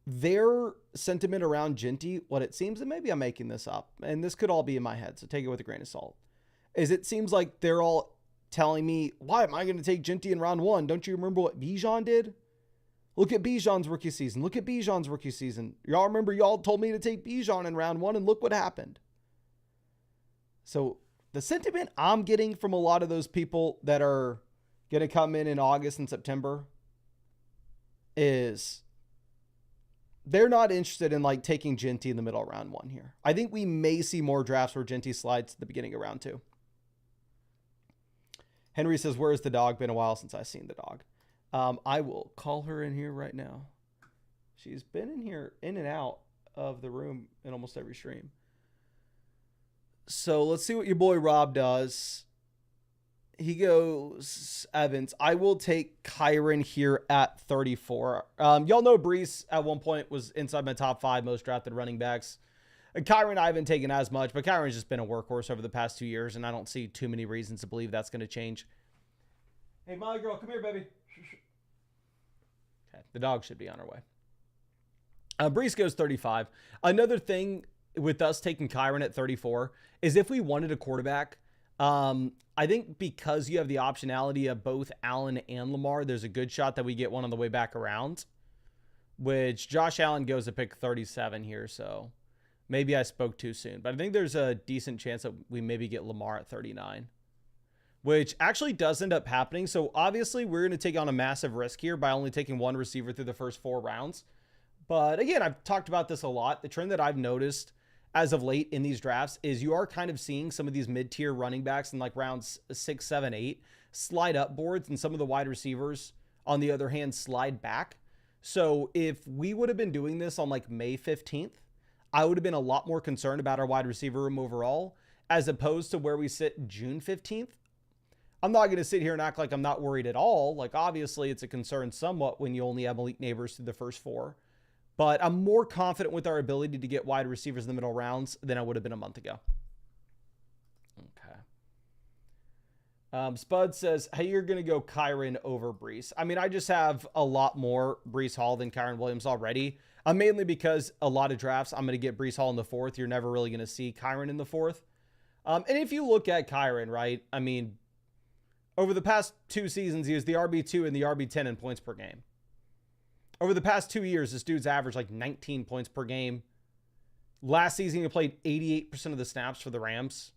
A: their sentiment around Genty, what it seems, and maybe I'm making this up, and this could all be in my head, so take it with a grain of salt, is it seems like they're all telling me, why am I going to take Genty in round 1? Don't you remember what Bijan did? Look at Bijan's rookie season. Look at Bijan's rookie season. Y'all remember y'all told me to take Bijan in round 1, and look what happened. So the sentiment I'm getting from a lot of those people that are going to come in August and September is they're not interested in like taking Genty in the middle of round 1 here. I think we may see more drafts where Genty slides to the beginning of round 2. Henry says, where's the dog? Been a while since I've seen the dog. I will call her in here right now. She's been in here, in and out of the room in almost every stream. So let's see what your boy Rob does. He goes, Evans, I will take Kyron here at 34. Y'all know Brees at one point was inside my top 5 most drafted running backs. And Kyron, I haven't taken as much, but Kyron's just been a workhorse over the past 2 years, and I don't see too many reasons to believe that's going to change. Hey, my girl, come here, baby. Okay, the dog should be on her way. Brees goes 35. Another thing with us taking Kyron at 34 is if we wanted a quarterback, I think because you have the optionality of both Allen and Lamar, there's a good shot that we get one on the way back around. which Josh Allen goes to pick 37 here. So maybe I spoke too soon, but I think there's a decent chance that we maybe get Lamar at 39, which actually does end up happening. So obviously we're going to take on a massive risk here by only taking one receiver through the first 4 rounds. But again, I've talked about this a lot. The trend that I've noticed as of late in these drafts is you are kind of seeing some of these mid-tier running backs in like rounds 6, 7, 8 slide up boards, and some of the wide receivers, on the other hand, slide back. So if we would have been doing this on like May 15th, I would have been a lot more concerned about our wide receiver room overall, as opposed to where we sit June 15th. I'm not going to sit here and act like I'm not worried at all. Like, obviously, it's a concern somewhat when you only have elite neighbors through the first 4. But I'm more confident with our ability to get wide receivers in the middle rounds than I would have been a month ago. Okay. Spud says, hey, you're going to go Kyron over Breece. I mean, I just have a lot more Breece Hall than Kyron Williams already. Mainly because a lot of drafts, I'm going to get Breece Hall in the 4th. You're never really going to see Kyron in the 4th. And if you look at Kyron, right, I mean, over the past 2 seasons, he was the RB2 and the RB10 in points per game. Over the past 2 years, this dude's averaged like 19 points per game. Last season, he played 88% of the snaps for the Rams.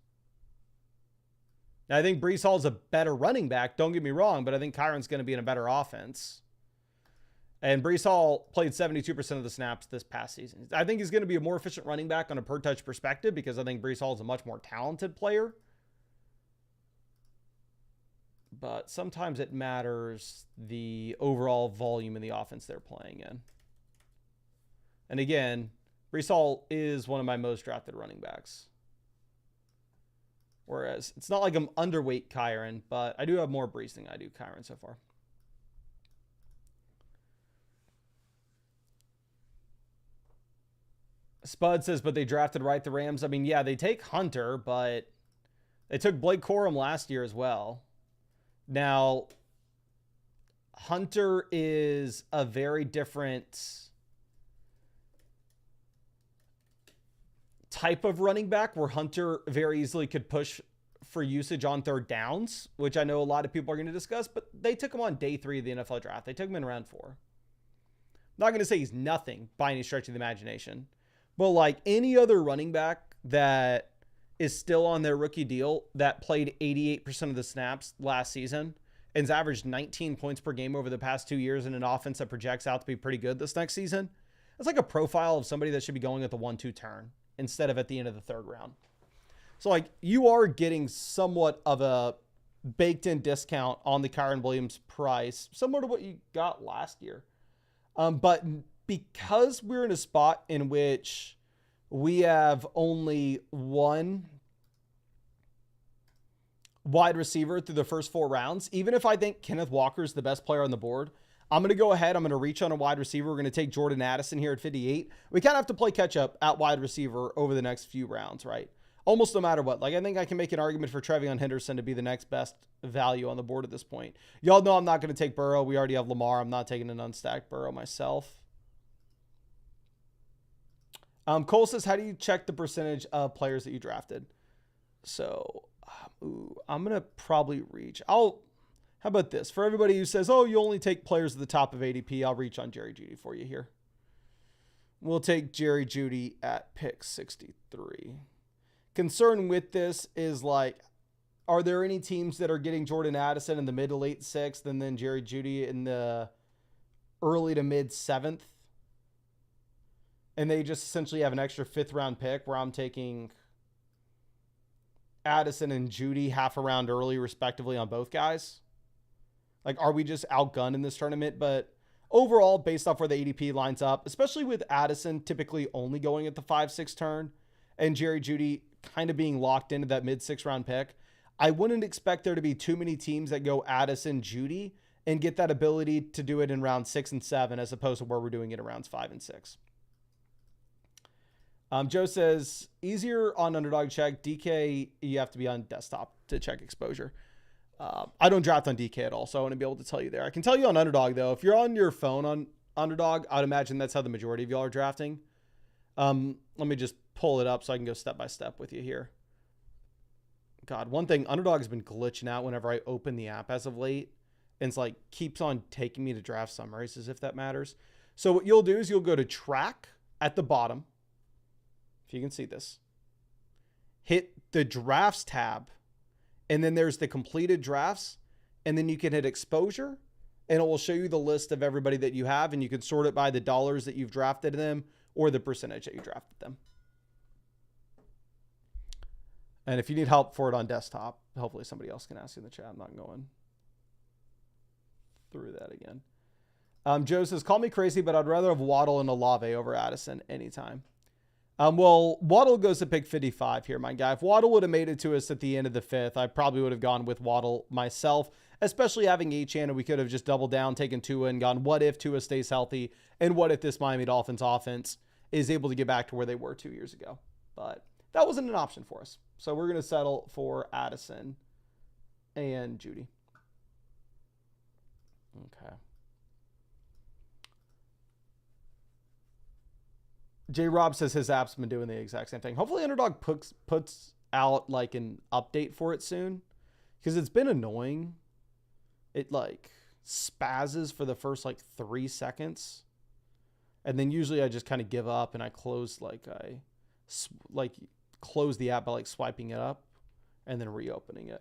A: Now, I think Breece Hall's a better running back. Don't get me wrong, but I think Kyron's going to be in a better offense. And Breece Hall played 72% of the snaps this past season. I think he's going to be a more efficient running back on a per-touch perspective because I think Breece Hall is a much more talented player. But sometimes it matters the overall volume in the offense they're playing in. And again, Breece Hall is one of my most drafted running backs. Whereas it's not like I'm underweight Kyron, but I do have more Breece than I do Kyron so far. Spud says, but they drafted right, the Rams. I mean, yeah, they take Hunter, but they took Blake Corum last year as well. Now, Hunter is a very different type of running back, where Hunter very easily could push for usage on 3rd downs, which I know a lot of people are going to discuss, but they took him on day 3 of the NFL draft. They took him in round 4. I'm not going to say he's nothing by any stretch of the imagination, but like any other running back that is still on their rookie deal that played 88% of the snaps last season and has averaged 19 points per game over the past 2 years in an offense that projects out to be pretty good this next season, it's like a profile of somebody that should be going at the 1-2 turn instead of at the end of the 3rd round. So like you are getting somewhat of a baked in discount on the Kyron Williams price, similar to what you got last year. But because we're in a spot in which we have only one wide receiver through the first 4 rounds, even if I think Kenneth Walker is the best player on the board, I'm going to go ahead. I'm going to reach on a wide receiver. We're going to take Jordan Addison here at 58. We kind of have to play catch up at wide receiver over the next few rounds, right? Almost no matter what. Like, I think I can make an argument for Trevion Henderson to be the next best value on the board at this point. Y'all know I'm not going to take Burrow. We already have Lamar. I'm not taking an unstacked Burrow myself. Cole says, how do you check the percentage of players that you drafted? So, I'm going to probably reach. How about this? For everybody who says, oh, you only take players at the top of ADP, I'll reach on Jerry Jeudy for you here. We'll take Jerry Jeudy at pick 63. Concern with this is like, are there any teams that are getting Jordan Addison in the mid to late 6th and then Jerry Jeudy in the early to mid 7th? And they just essentially have an extra 5th round pick where I'm taking Addison and Jeudy half a round early, respectively, on both guys. Like, are we just outgunned in this tournament? But overall, based off where the ADP lines up, especially with Addison typically only going at the 5-6 turn and Jerry Jeudy kind of being locked into that mid 6th round pick, I wouldn't expect there to be too many teams that go Addison, Jeudy and get that ability to do it in round 6 and 7 as opposed to where we're doing it in rounds 5 and 6. Joe says, easier on Underdog check. DK, you have to be on desktop to check exposure. I don't draft on DK at all, so I want to be able to tell you there. I can tell you on Underdog, though. If you're on your phone on Underdog, I'd imagine that's how the majority of y'all are drafting. Let me just pull it up so I can go step by step with you here. God, one thing, Underdog has been glitching out whenever I open the app as of late. And it's like, keeps on taking me to draft summaries as if that matters. So what you'll do is you'll go to track at the bottom. If you can see this. Hit the drafts tab. And then there's the completed drafts. And then you can hit exposure. And it will show you the list of everybody that you have. And you can sort it by the dollars that you've drafted them or the percentage that you drafted them. And if you need help for it on desktop, hopefully somebody else can ask you in the chat. I'm not going through that again. Joe says, call me crazy, but I'd rather have Waddle and Olave over Addison anytime. Well, Waddle goes to pick 55 here, my guy. If Waddle would have made it to us at the end of the 5th, I probably would have gone with Waddle myself, especially having Achane, and we could have just doubled down, taken Tua, and gone, what if Tua stays healthy? And what if this Miami Dolphins offense is able to get back to where they were 2 years ago? But that wasn't an option for us. So we're going to settle for Addison and Judy. Okay. J Rob says his app's been doing the exact same thing. Hopefully Underdog puts out like an update for it soon, because it's been annoying. It like spazzes for the first like 3 seconds. And then usually I just kind of give up and I close close the app by like swiping it up and then reopening it.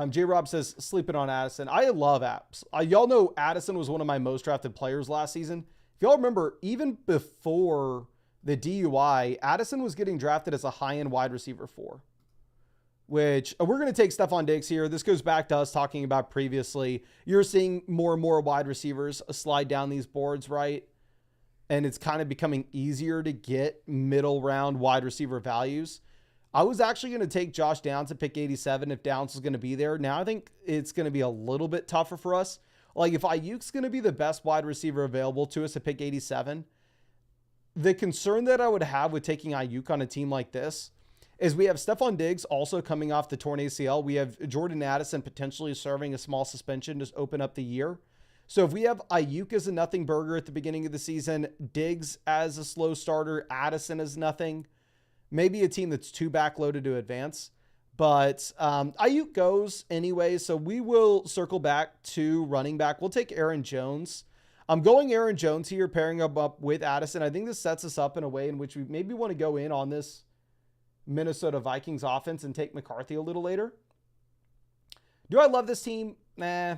A: J Rob says sleeping on Addison. I love apps. Y'all know Addison was one of my most drafted players last season. If y'all remember, even before the DUI, Addison was getting drafted as a high-end wide receiver 4, which we're going to take Stephon Diggs here. This goes back to us talking about previously. You're seeing more and more wide receivers slide down these boards, right? And it's kind of becoming easier to get middle round wide receiver values. I was actually going to take Josh Downs at pick 87 if Downs was going to be there. Now I think it's going to be a little bit tougher for us. Like if Ayuk's going to be the best wide receiver available to us at pick 87, the concern that I would have with taking Ayuk on a team like this is we have Stephon Diggs also coming off the torn ACL. We have Jordan Addison potentially serving a small suspension to open up the year. So if we have Ayuk as a nothing burger at the beginning of the season, Diggs as a slow starter, Addison as nothing, maybe a team that's too backloaded to advance. But Ayuk goes anyway, so we will circle back to running back. We'll take Aaron Jones. I'm going Aaron Jones here, pairing him up with Addison. I think this sets us up in a way in which we maybe want to go in on this Minnesota Vikings offense and take McCarthy a little later. Do I love this team? Nah.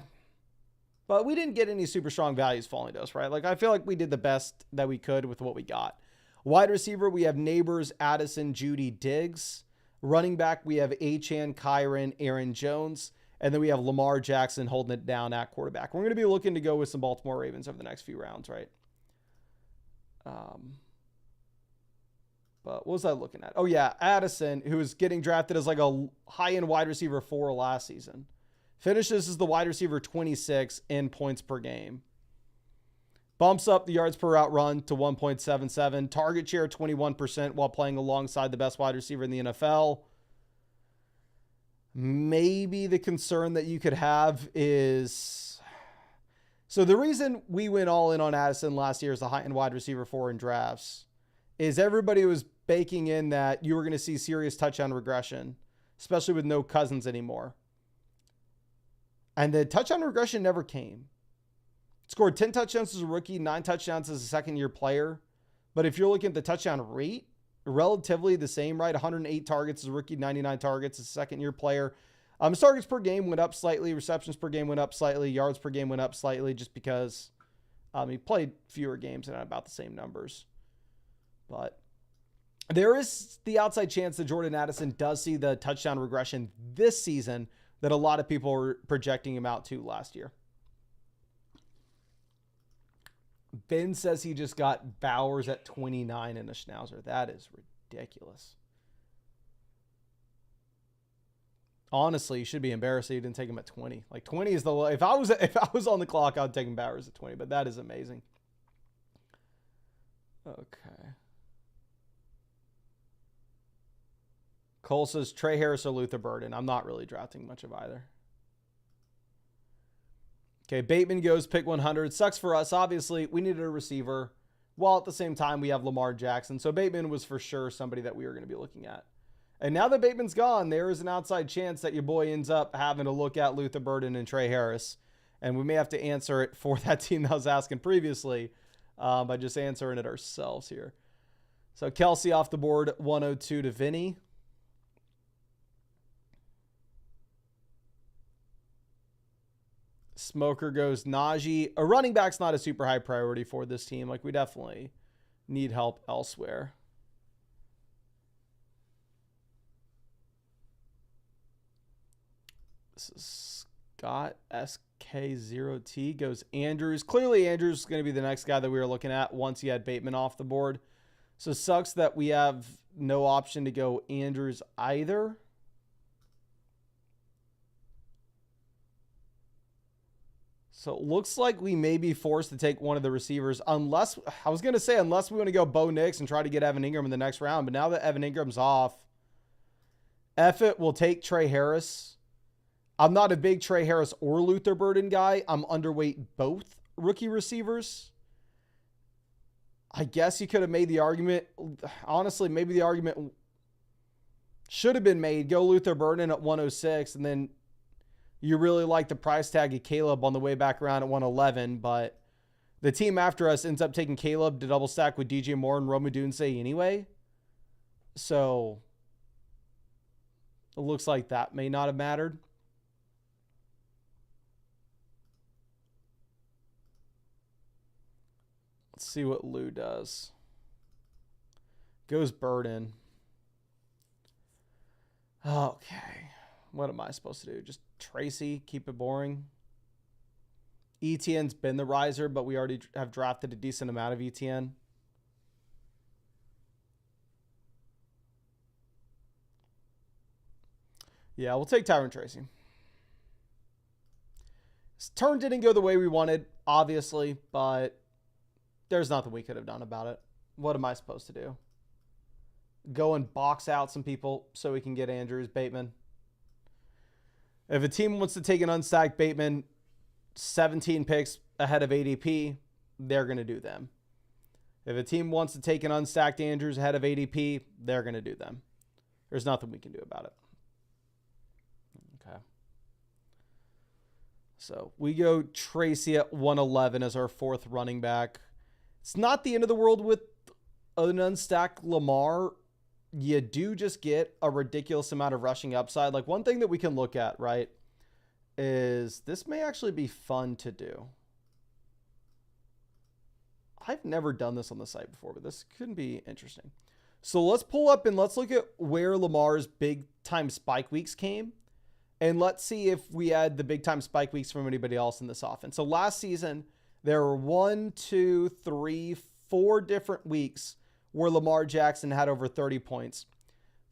A: But we didn't get any super strong values falling to us, right? Like I feel like we did the best that we could with what we got. Wide receiver, we have Neighbors, Addison, Judy, Diggs. Running back, we have Achane, Kyron, Aaron Jones. And then we have Lamar Jackson holding it down at quarterback. We're going to be looking to go with some Baltimore Ravens over the next few rounds, right? But what was I looking at? Oh, yeah, Addison, who was getting drafted as like a high-end wide receiver 4 last season. Finishes as the wide receiver 26 in points per game. Bumps up the yards per route run to 1.77. Target share 21% while playing alongside the best wide receiver in the NFL. Maybe the concern that you could have is... So the reason we went all in on Addison last year as the high-end wide receiver 4 in drafts is everybody was baking in that you were going to see serious touchdown regression, especially with no Cousins anymore. And the touchdown regression never came. Scored 10 touchdowns as a rookie, 9 touchdowns as a second-year player. But if you're looking at the touchdown rate, relatively the same, right? 108 targets as a rookie, 99 targets as a second-year player. Targets per game went up slightly. Receptions per game went up slightly. Yards per game went up slightly just because he played fewer games and had about the same numbers. But there is the outside chance that Jordan Addison does see the touchdown regression this season that a lot of people were projecting him out to last year. Ben says he just got Bowers at 29 in a Schnauzer. That is ridiculous. Honestly, you should be embarrassed that you didn't take him at 20. Like 20 is the low. If I was on the clock, I'd take him Bowers at 20, but that is amazing. Okay. Cole says Trey Harris or Luther Burden. I'm not really drafting much of either. Okay, Bateman goes pick 100. Sucks for us. Obviously, we needed a receiver, while at the same time we have Lamar Jackson. So Bateman was for sure somebody that we were going to be looking at. And now that Bateman's gone, there is an outside chance that your boy ends up having to look at Luther Burden and Trey Harris. And we may have to answer it for that team that was asking previously by just answering it ourselves here. So Kelsey off the board, 102 to Vinny. Smoker goes Najee. A running back's not a super high priority for this team. Like, we definitely need help elsewhere. This is Scott SK0T goes Andrews. Clearly, Andrews is going to be the next guy that we were looking at once he had Bateman off the board. So it sucks that we have no option to go Andrews either. So it looks like we may be forced to take one of the receivers unless, I was going to say, unless we want to go Bo Nix and try to get Evan Ingram in the next round. But now that Evan Ingram's off, F will take Trey Harris. I'm not a big Trey Harris or Luther Burden guy. I'm underweight both rookie receivers. I guess you could have made the argument. Honestly, maybe the argument should have been made. Go Luther Burden at 106, and then you really like the price tag of Caleb on the way back around at 111, but the team after us ends up taking Caleb to double stack with DJ Moore and Rome Odunze anyway. So it looks like that may not have mattered. Let's see what Lou does. Goes Burden. Okay. What am I supposed to do? Just Tracy, keep it boring. ETN's been the riser, but we already have drafted a decent amount of ETN. Yeah, we'll take Tyron Tracy. His turn didn't go the way we wanted, obviously, but there's nothing we could have done about it. What am I supposed to do? Go and box out some people so we can get Andrews, Bateman. If a team wants to take an unstacked Bateman 17 picks ahead of ADP, they're going to do them. If a team wants to take an unstacked Andrews ahead of ADP, they're going to do them. There's nothing we can do about it. Okay. So we go Tracy at 111 as our fourth running back. It's not the end of the world with an unstacked Lamar. You do just get a ridiculous amount of rushing upside. Like, one thing that we can look at, right, is this may actually be fun to do. I've never done this on the site before, but this could be interesting. So let's pull up and let's look at where Lamar's big time spike weeks came. And let's see if we had the big time spike weeks from anybody else in this offense. So last season, there were 1, 2, 3, 4 different weeks where Lamar Jackson had over 30 points.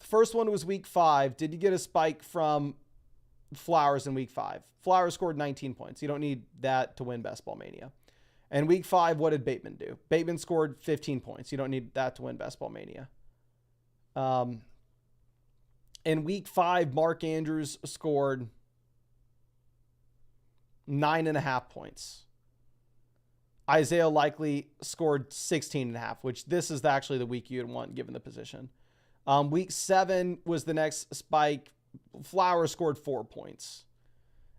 A: The first one was week 5. Did you get a spike from Flowers in week 5? Flowers scored 19 points. You don't need that to win Best Ball Mania. And week 5, what did Bateman do? Bateman scored 15 points. You don't need that to win Best Ball Mania. In week 5, Mark Andrews scored 9.5 points. Isaiah Likely scored 16.5, which this is actually the week you'd want given the position. Week 7 was the next spike. Flowers scored 4 points.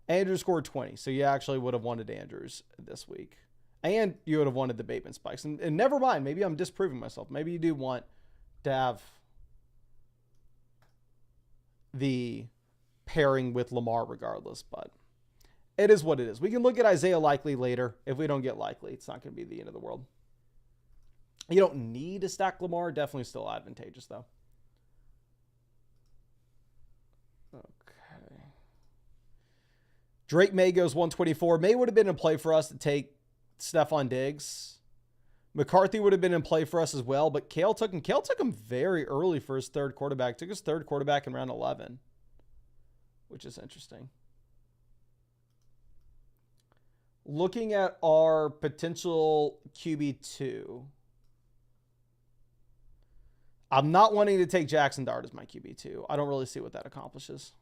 A: Andrews scored 20. So you actually would have wanted Andrews this week. And you would have wanted the Bateman spikes. And never mind, maybe I'm disproving myself. Maybe you do want to have the pairing with Lamar regardless, but it is what it is. We can look at Isaiah Likely later. If we don't get Likely, it's not going to be the end of the world. You don't need to stack Lamar. Definitely still advantageous, though. Okay. Drake May goes 124. May would have been in play for us to take Stephon Diggs. McCarthy would have been in play for us as well, but Kale took him. Kale took him very early for his third quarterback. Took his third quarterback in round 11, which is interesting. Looking at our potential QB2, I'm not wanting to take Jackson Dart as my QB2. I don't really see what that accomplishes.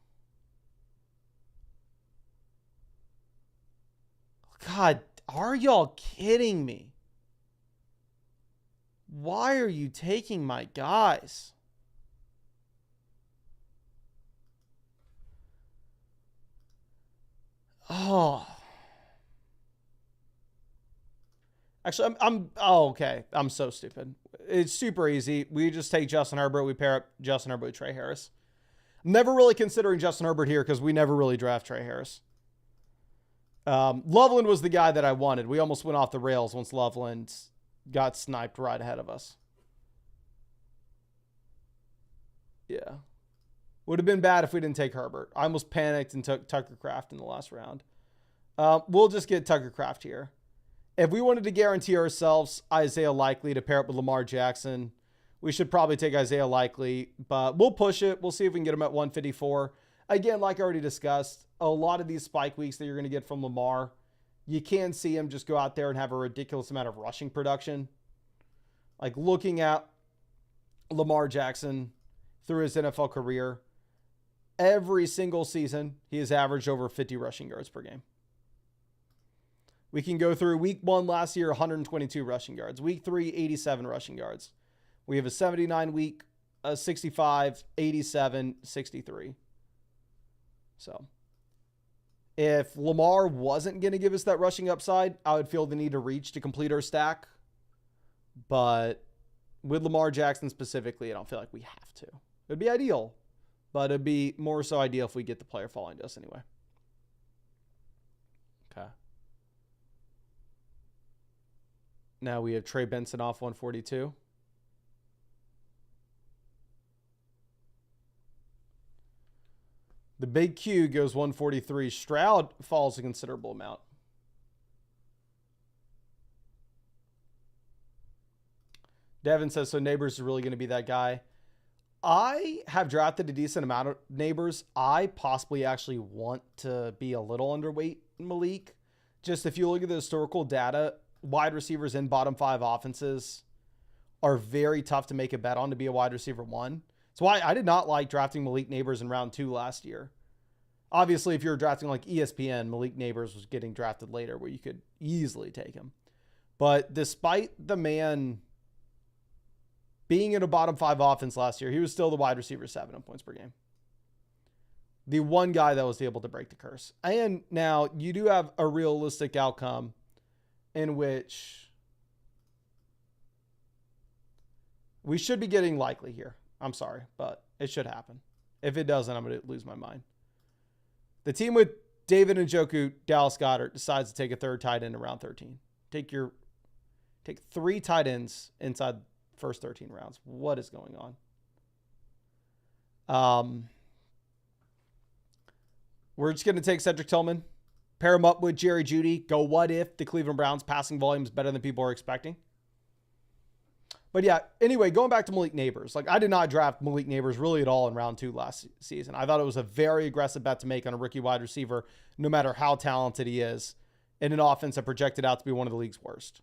A: God, are y'all kidding me? Why are you taking my guys? Oh. Actually, oh, okay. I'm so stupid. It's super easy. We just take Justin Herbert. We pair up Justin Herbert with Trey Harris. I'm never really considering Justin Herbert here because we never really draft Trey Harris. Loveland was the guy that I wanted. We almost went off the rails once Loveland got sniped right ahead of us. Yeah. Would have been bad if we didn't take Herbert. I almost panicked and took Tucker Kraft in the last round. We'll just get Tucker Kraft here. If we wanted to guarantee ourselves Isaiah Likely to pair up with Lamar Jackson, we should probably take Isaiah Likely, but we'll push it. We'll see if we can get him at 154. Again, like I already discussed, a lot of these spike weeks that you're going to get from Lamar, you can see him just go out there and have a ridiculous amount of rushing production. Like looking at Lamar Jackson through his NFL career, every single season, he has averaged over 50 rushing yards per game. We can go through week 1 last year, 122 rushing yards. Week 3, 87 rushing yards. We have a 79 week, a 65, 87, 63. So if Lamar wasn't going to give us that rushing upside, I would feel the need to reach to complete our stack. But with Lamar Jackson specifically, I don't feel like we have to. It'd be ideal, but it'd be more so ideal if we get the player following us anyway. Okay. Now we have Trey Benson off 142. The big Q goes 143. Stroud falls a considerable amount. Devin says, so Neighbors is really going to be that guy. I have drafted a decent amount of Neighbors. I possibly actually want to be a little underweight Malik. Just if you look at the historical data, wide receivers in bottom 5 offenses are very tough to make a bet on to be a wide receiver 1. That's why I did not like drafting Malik Neighbors in round 2 last year. Obviously, if you're drafting like ESPN, Malik Neighbors was getting drafted later where you could easily take him. But despite the man being in a bottom 5 offense last year, he was still the wide receiver 7 in points per game. The one guy that was able to break the curse. And now you do have a realistic outcome in which we should be getting Likely here. I'm sorry, but it should happen. If it doesn't, I'm going to lose my mind. The team with David Njoku, Dallas Goedert decides to take a third tight end in round 13. Take 3 tight ends inside first 13 rounds. What is going on? We're just going to take Cedric Tillman, pair him up with Jerry Jeudy, go what if the Cleveland Browns passing volume is better than people are expecting. But yeah, anyway, going back to Malik Neighbors, like I did not draft Malik Neighbors really at all in round 2 last season. I thought it was a very aggressive bet to make on a rookie wide receiver, no matter how talented he is, in an offense that projected out to be one of the league's worst.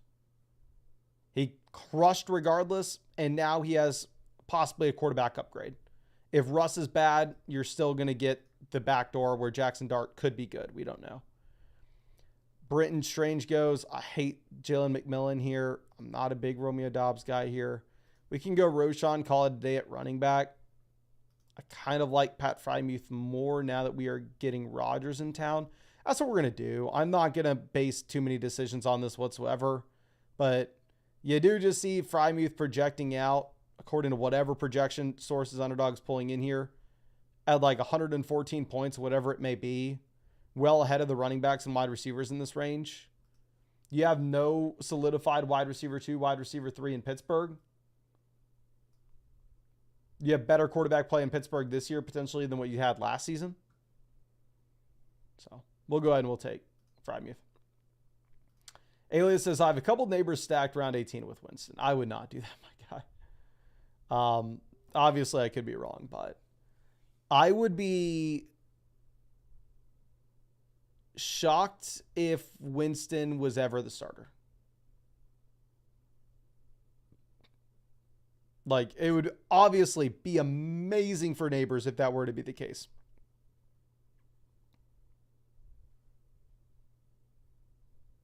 A: He crushed regardless, and now he has possibly a quarterback upgrade. If Russ is bad, you're still going to get the back door where Jackson Dart could be good. We don't know. Britton Strange goes, I hate Jalen McMillan here. I'm not a big Romeo Doubs guy here. We can go Roshan, call it a day at running back. I kind of like Pat Frymuth more now that we are getting Rodgers in town. That's what we're going to do. I'm not going to base too many decisions on this whatsoever, but you do just see Frymuth projecting out, according to whatever projection sources Underdog's pulling in here, at like 114 points, whatever it may be, well ahead of the running backs and wide receivers in this range. You have no solidified wide receiver 2, wide receiver 3 in Pittsburgh. You have better quarterback play in Pittsburgh this year potentially than what you had last season. So we'll go ahead and we'll take Frymuth. Alias says, I have a couple Neighbors stacked round 18 with Winston. I would not do that, my guy. Obviously, I could be wrong, but I would be shocked if Winston was ever the starter. Like, it would obviously be amazing for Neighbors if that were to be the case.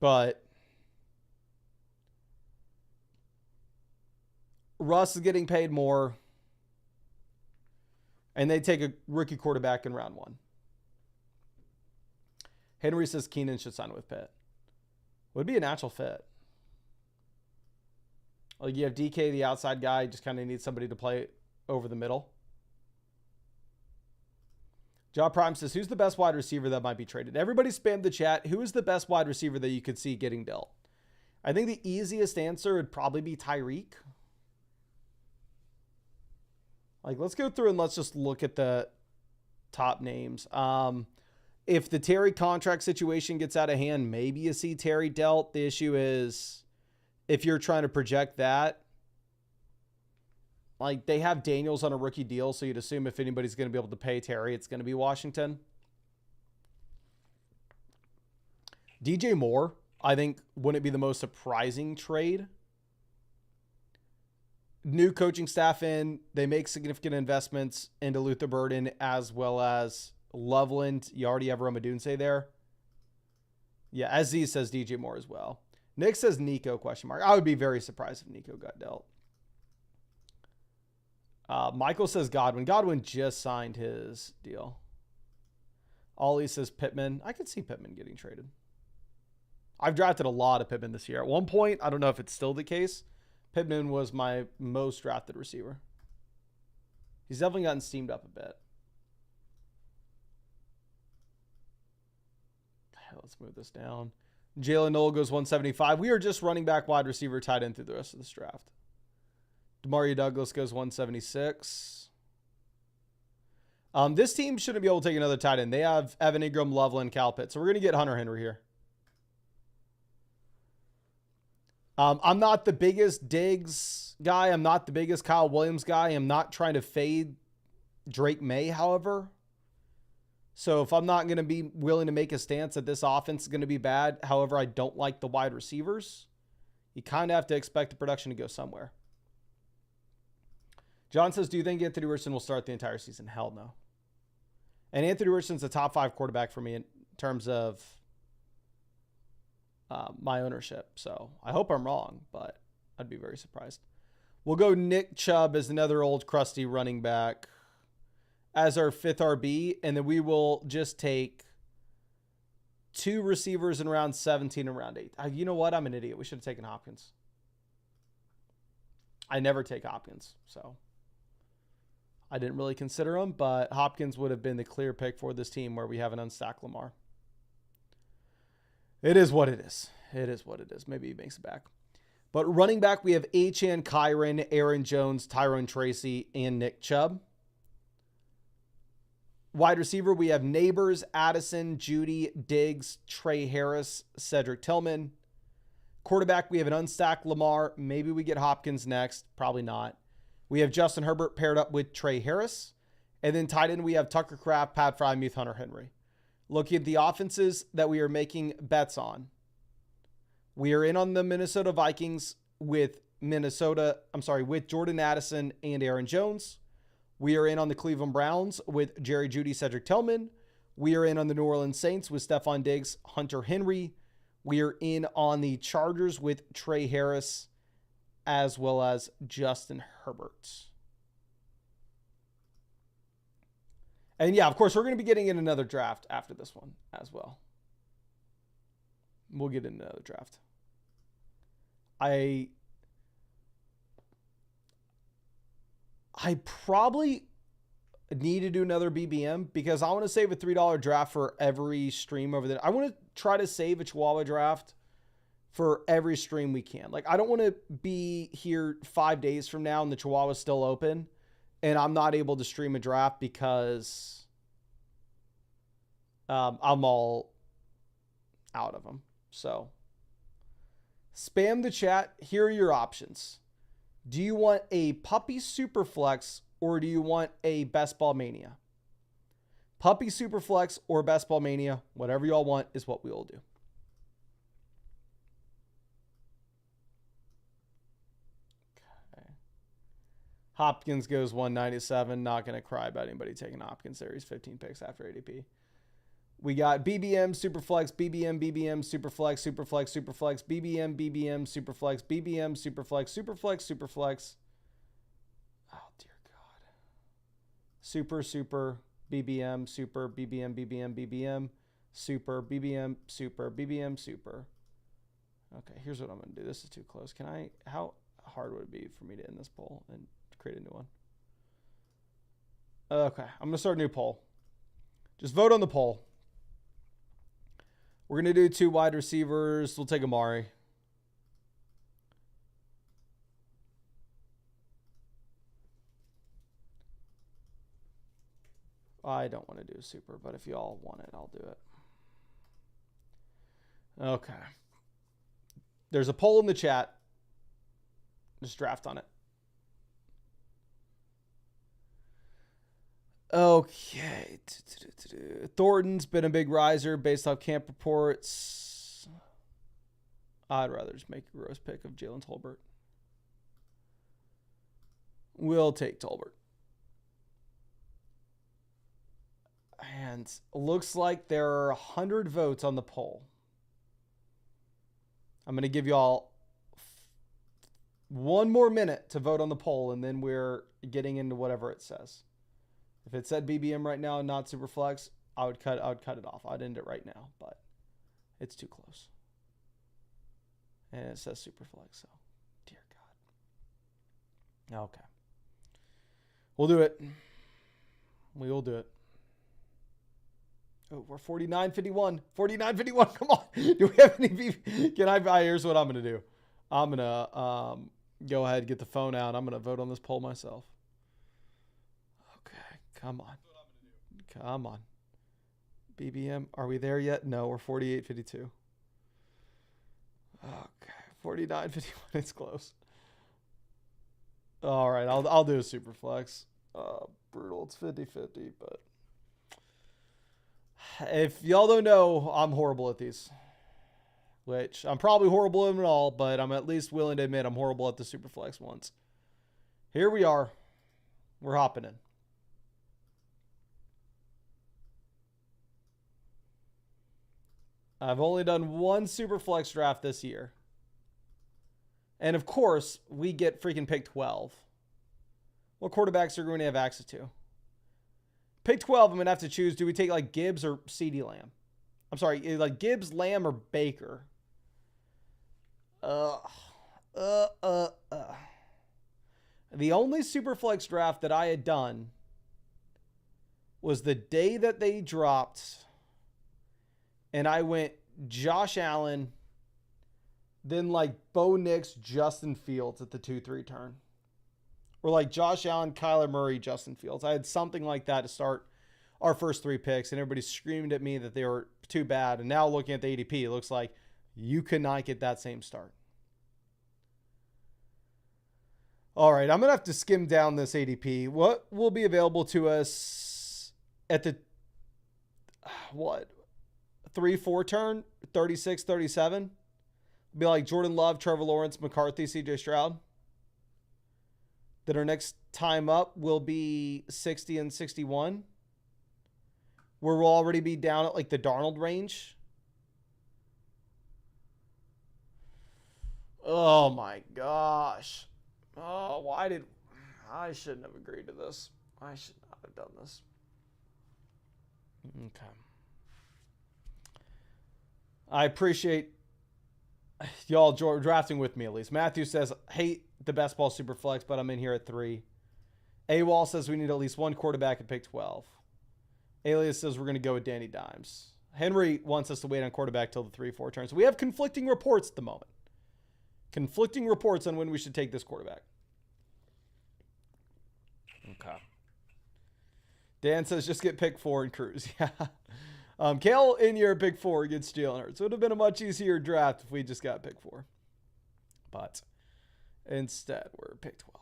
A: But Russ is getting paid more, and they take a rookie quarterback in round 1. Henry says Keenan should sign with Pitt. Would be a natural fit. Like you have DK, the outside guy, just kind of needs somebody to play over the middle. Job Prime says, who's the best wide receiver that might be traded? Everybody spammed the chat. Who is the best wide receiver that you could see getting dealt? I think the easiest answer would probably be Tyreek. Like, let's go through and let's just look at the top names. If the Terry contract situation gets out of hand, maybe you see Terry dealt. The issue is if you're trying to project that, like they have Daniels on a rookie deal, so you'd assume if anybody's going to be able to pay Terry, it's going to be Washington. DJ Moore, I think, wouldn't be the most surprising trade. New coaching staff in, they make significant investments into Luther Burden as well as Loveland. You already have Romadunce there. Yeah, Aziz says DJ Moore as well. Nick says Nico, question mark. I would be very surprised if Nico got dealt. Michael says Godwin. Godwin just signed his deal. Ollie says Pittman. I could see Pittman getting traded. I've drafted a lot of Pittman this year. At one point, I don't know if it's still the case, Pittman was my most drafted receiver. He's definitely gotten steamed up a bit. Let's move this down. Jalen Noel goes 175. We are just running back, wide receiver, tight end through the rest of this draft. Demario Douglas goes 176. This team shouldn't be able to take another tight end. They have Evan Ingram, Loveland, Cal Pitts. So we're going to get Hunter Henry here. I'm not the biggest Diggs guy. I'm not the biggest Kyle Williams guy. I'm not trying to fade Drake May, however. So if I'm not going to be willing to make a stance that this offense is going to be bad, however, I don't like the wide receivers, you kind of have to expect the production to go somewhere. John says, do you think Anthony Richardson will start the entire season? Hell no. And Anthony Richardson's a top 5 quarterback for me in terms of my ownership. So I hope I'm wrong, but I'd be very surprised. We'll go Nick Chubb as another old crusty running back as our 5th RB, and then we will just take 2 receivers in round 17 and round 8. You know what? I'm an idiot. We should have taken Hopkins. I never take Hopkins, so I didn't really consider him, but Hopkins would have been the clear pick for this team where we have an unstacked Lamar. It is what it is. It is what it is. Maybe he makes it back. But running back, we have Achane Kyron, Aaron Jones, Tyrone Tracy, and Nick Chubb. Wide receiver, we have Neighbors, Addison, Judy, Diggs, Trey Harris, Cedric Tillman. Quarterback, we have an unstacked Lamar. Maybe we get Hopkins next. Probably not. We have Justin Herbert paired up with Trey Harris. And then tight end, we have Tucker Kraft, Pat Frymuth, Hunter Henry. Looking at the offenses that we are making bets on. We are in on the Minnesota Vikings with Jordan Addison and Aaron Jones. We are in on the Cleveland Browns with Jerry Jeudy, Cedric Tillman. We are in on the New Orleans Saints with Stephon Diggs, Hunter Henry. We are in on the Chargers with Trey Harris, as well as Justin Herbert. And yeah, of course, we're going to be getting in another draft after this one as well. We'll get in another draft. I probably need to do another BBM because I want to save a $3 draft for every stream over there. I want to try to save a Chihuahua draft for every stream we can. Like, I don't want to be here 5 days from now and the Chihuahua's still open and I'm not able to stream a draft because I'm all out of them. So spam the chat. Here are your options. Do you want a Puppy Superflex or do you want a Best Ball Mania? Puppy Superflex or Best Ball Mania, whatever y'all want is what we will do. Okay. Hopkins goes 197. Not going to cry about anybody taking Hopkins there. He's 15 picks after ADP. We got BBM, Superflex, BBM, BBM, Superflex, Superflex, Superflex, BBM, BBM, Superflex, BBM, Superflex, Superflex, Superflex. Oh, dear God. Super, BBM, Super, BBM, BBM, BBM, Super, BBM, Super, BBM, Super. Okay, here's what I'm going to do. This is too close. Can I, how? hard would it be for me to end this poll and create a new one? Okay, I'm going to start a new poll. Just vote on the poll. We're going to do 2 wide receivers. We'll take Amari. I don't want to do a super, but if y'all want it, I'll do it. Okay. There's a poll in the chat. Just draft on it. Okay. Thornton's been a big riser based off camp reports. I'd rather just make a gross pick of Jalen Tolbert. We'll take Tolbert. And looks like there are 100 votes on the poll. I'm going to give y'all 1 more minute to vote on the poll, and then we're getting into whatever it says. If it said BBM right now and not Superflex, I would cut it off. I'd end it right now, but it's too close. And it says Superflex, so dear God. Okay. We'll do it. We will do it. Oh, we're 49.51. 49.51. Come on. Do we have any? Can I buy? Here's what I'm going to do. I'm going to go ahead and get the phone out. I'm going to vote on this poll myself. Okay. Come on. Come on. BBM. Are we there yet? No, we're 48.52. Okay. 49.51. It's close. All right. I'll do a super flex. Brutal. It's 50-50, but if y'all don't know, I'm horrible at these. Which I'm probably horrible at them all, but I'm at least willing to admit I'm horrible at the Superflex ones. Here we are. We're hopping in. I've only done 1 Superflex draft this year. And of course, we get freaking pick 12. What quarterbacks are we going to have access to? Pick 12, I'm going to have to choose. Do we take like Gibbs or CeeDee Lamb? I'm sorry, like Gibbs, Lamb, or Baker? The only Superflex draft that I had done was the day that they dropped, and I went Josh Allen, then like Bo Nix, Justin Fields at the 2-3 turn. Or like Josh Allen, Kyler Murray, Justin Fields. I had something like that to start our first 3 picks, and everybody screamed at me that they were too bad. And now looking at the ADP, it looks like you could not get that same start. All right, I'm going to have to skim down this ADP. What will be available to us at the, 3-4 turn? 36, 37? Be like Jordan Love, Trevor Lawrence, McCarthy, CJ Stroud. Then our next time up will be 60 and 61. Where we'll already be down at like the Darnold range. Oh my gosh. Oh, I shouldn't have agreed to this. I should not have done this. Okay. I appreciate y'all drafting with me at least. Matthew says, hate the best ball super flex, but I'm in here at 3. AWOL says we need at least 1 quarterback at pick 12. Alias says we're going to go with Danny Dimes. Henry wants us to wait on quarterback till the 3-4 turns. We have conflicting reports at the moment. Conflicting reports on when we should take this quarterback. Okay. Dan says just get pick 4 and cruise. Yeah. Kale in your pick 4 against Jalen Hurts. It would have been a much easier draft if we just got pick 4. But instead, we're pick 12.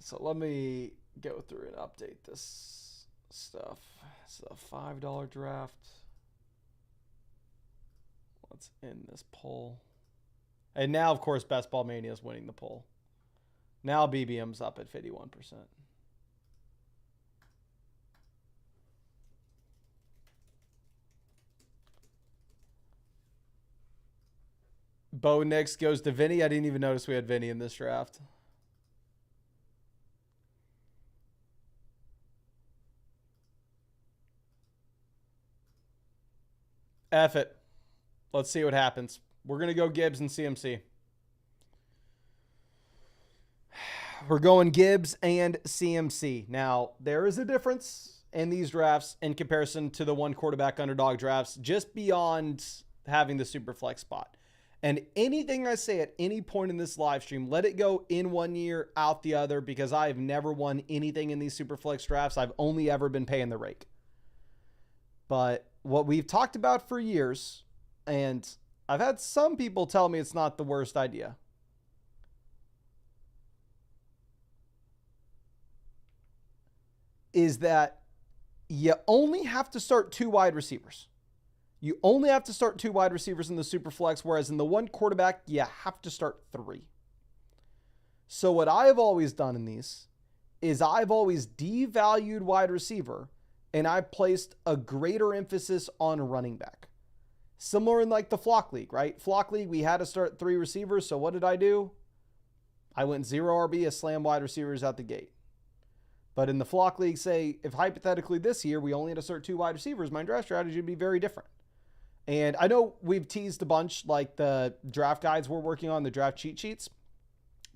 A: So let me go through and update this stuff. It's a $5 draft. Let's end this poll. And now, of course, Best Ball Mania is winning the poll. Now BBM's up at 51%. Bo Nix goes to Vinny. I didn't even notice we had Vinny in this draft. F it. Let's see what happens. We're going to go Gibbs and CMC. We're going Gibbs and CMC. Now, there is a difference in these drafts in comparison to the one quarterback underdog drafts, just beyond having the Superflex spot. And anything I say at any point in this live stream, let it go in one year, out the other, because I have never won anything in these Superflex drafts. I've only ever been paying the rake. But what we've talked about for years, and I've had some people tell me it's not the worst idea, is that you only have to start 2 wide receivers. You only have to start 2 wide receivers in the Superflex, whereas in the one quarterback, you have to start 3. So what I've always done in these is I've always devalued wide receiver, and I placed a greater emphasis on running back. Similar in like the Flock League, right? Flock League, we had to start 3 receivers, so what did I do? I went 0 RB, a slam wide receivers out the gate. But in the Flock League, say, if hypothetically this year we only had to start 2 wide receivers, my draft strategy would be very different. And I know we've teased a bunch, like the draft guides we're working on, the draft cheat sheets.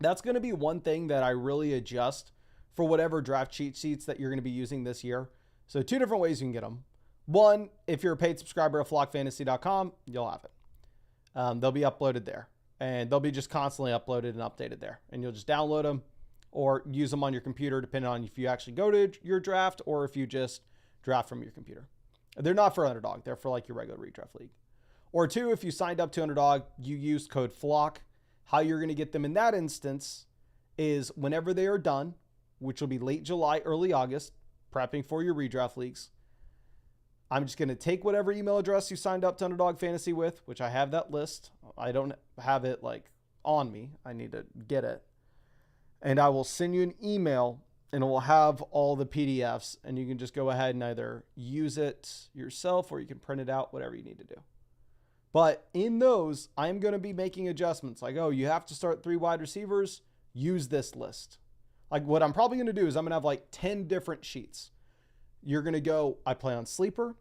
A: That's going to be one thing that I really adjust for whatever draft cheat sheets that you're going to be using this year. So 2 different ways you can get them. One, if you're a paid subscriber at flockfantasy.com, you'll have it. They'll be uploaded there. And they'll be just constantly uploaded and updated there. And you'll just download them or use them on your computer, depending on if you actually go to your draft or if you just draft from your computer. They're not for Underdog. They're for like your regular redraft league. Or 2, if you signed up to Underdog, you use code FLOCK. How you're going to get them in that instance is whenever they are done, which will be late July, early August, prepping for your redraft leagues. I'm just going to take whatever email address you signed up to Underdog Fantasy with, which I have that list. I don't have it like on me. I need to get it. And I will send you an email, and it will have all the PDFs, and you can just go ahead and either use it yourself or you can print it out, whatever you need to do. But in those, I'm going to be making adjustments. Like, oh, you have to start 3 wide receivers. Use this list. Like what I'm probably going to do is I'm going to have like 10 different sheets. You're going to go, I play on Sleeper,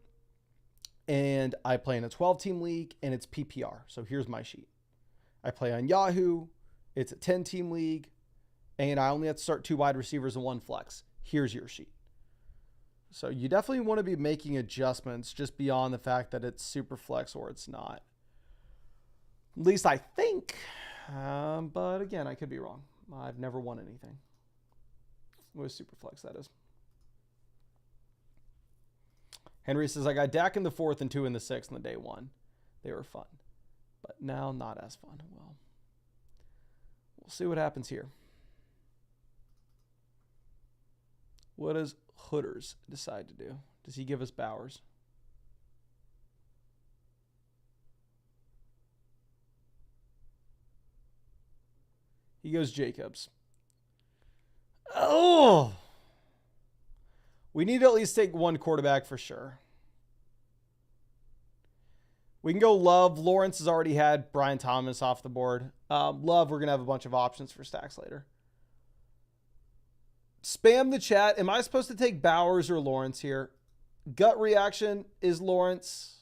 A: and I play in a 12-team league, and it's PPR. So here's my sheet. I play on Yahoo. It's a 10-team league. And I only have to start 2 wide receivers and 1 flex. Here's your sheet. So you definitely want to be making adjustments just beyond the fact that it's super flex or it's not. At least I think. But again, I could be wrong. I've never won anything with super flex, that is. Henry says, I got Dak in the 4th and 2 in the 6th on the day 1. They were fun. But now not as fun. Well, we'll see what happens here. What does Hooders decide to do? Does he give us Bowers? He goes Jacobs. Oh! We need to at least take 1 quarterback for sure. We can go Love. Lawrence has already had Brian Thomas off the board. Love, we're going to have a bunch of options for stacks later. Spam the chat. Am I supposed to take Bowers or Lawrence here? Gut reaction is Lawrence.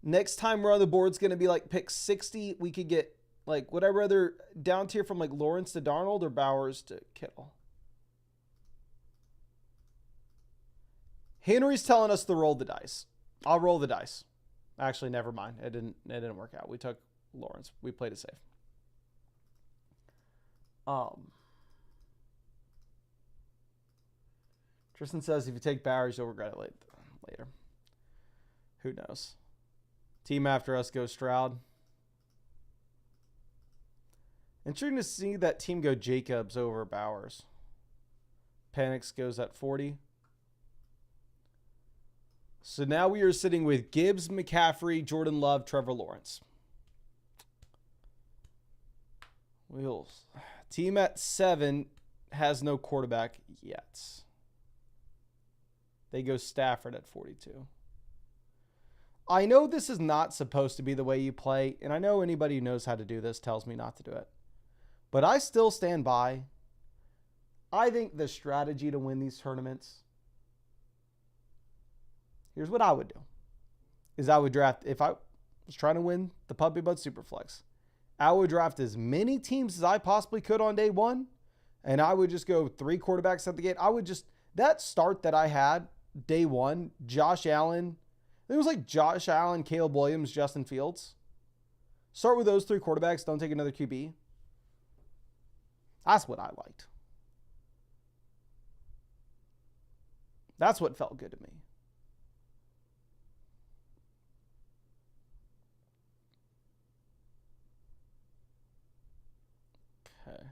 A: Next time we're on the board is going to be like pick 60. We could get like, would I rather down tier from like Lawrence to Darnold or Bowers to Kittle? Henry's telling us to roll the dice. I'll roll the dice. Actually, never mind. It didn't work out. We took Lawrence. We played it safe. Tristan says if you take Bowers, you'll regret it later. Who knows? Team after us goes Stroud. Interesting to see that team go Jacobs over Bowers. Penix goes at 40. So now we are sitting with Gibbs, McCaffrey, Jordan Love, Trevor Lawrence. Team at 7 has no quarterback yet. They go Stafford at 42. I know this is not supposed to be the way you play, and I know anybody who knows how to do this tells me not to do it. But I still stand by. I think the strategy to win these tournaments, here's what I would do, is I would draft, was trying to win the Puppy Bud Superflex. I would draft as many teams as I possibly could on day one, and I would just go 3 quarterbacks at the gate. I would just, that start that I had day one, Josh Allen, it was like Josh Allen, Caleb Williams, Justin Fields. Start with those 3 quarterbacks. Don't take another QB. That's what I liked. That's what felt good to me. Okay.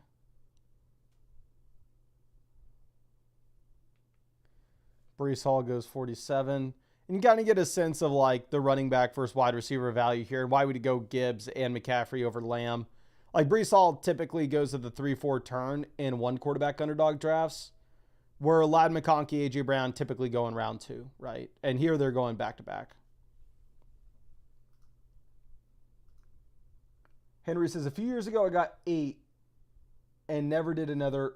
A: Breece Hall goes 47. And you kind of get a sense of like the running back versus wide receiver value here. Why would you go Gibbs and McCaffrey over Lamb? Like Breece Hall typically goes to the 3-4 turn in 1 quarterback underdog drafts, where Ladd McConkey, A.J. Brown typically go in round 2, right? And here they're going back-to-back. Henry says, a few years ago I got 8 and never did another.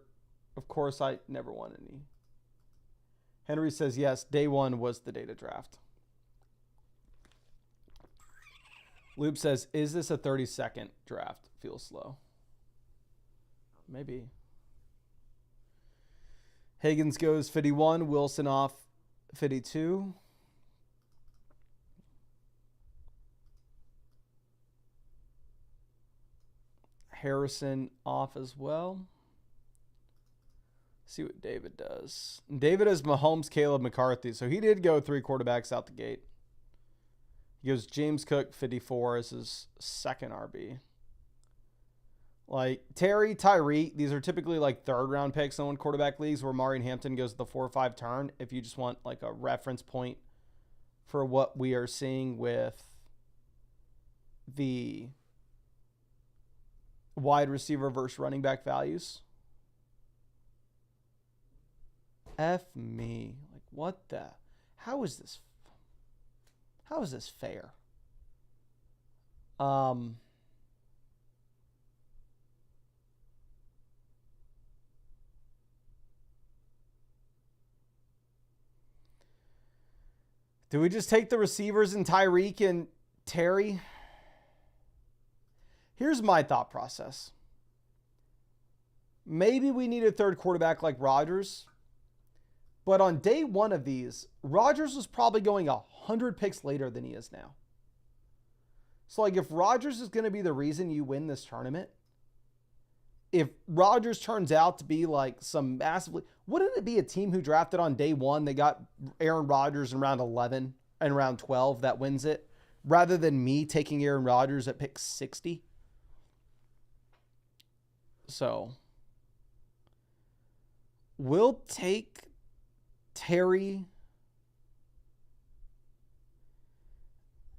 A: Of course, I never won any. Henry says, yes, day 1 was the day to draft. Loop says, is this a 30-second draft? Feels slow. Maybe. Higgins goes 51. Wilson off 52. Harrison off as well. See what David does. David is Mahomes, Caleb, McCarthy. So he did go 3 quarterbacks out the gate. He goes James Cook, 54 as his second RB. Like Terry, Tyree, these are typically like 3rd round picks in 1 quarterback leagues where Marion Hampton goes the 4 or 5 turn. If you just want like a reference point for what we are seeing with the wide receiver versus running back values. F me. Like what the? How is this fair? Do we just take the receivers and Tyreek and Terry? Here's my thought process. Maybe we need a 3rd quarterback like Rodgers. But on day 1 of these, Rodgers was probably going 100 picks later than he is now. So like if Rodgers is going to be the reason you win this tournament, if Rodgers turns out to be like some massively, wouldn't it be a team who drafted on day 1, they got Aaron Rodgers in round 11 and round 12 that wins it, rather than me taking Aaron Rodgers at pick 60? So we'll take Terry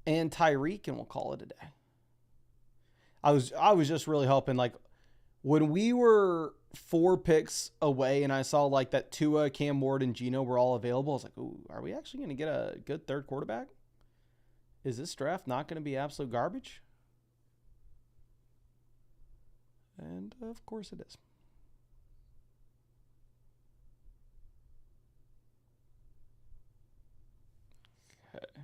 A: and Tyreek and we'll call it a day. I was just really hoping, like, when we were 4 picks away and I saw like that Tua, Cam Ward, and Geno were all available, I was like, ooh, are we actually going to get a good 3rd quarterback? Is this draft not going to be absolute garbage? And of course it is. Okay.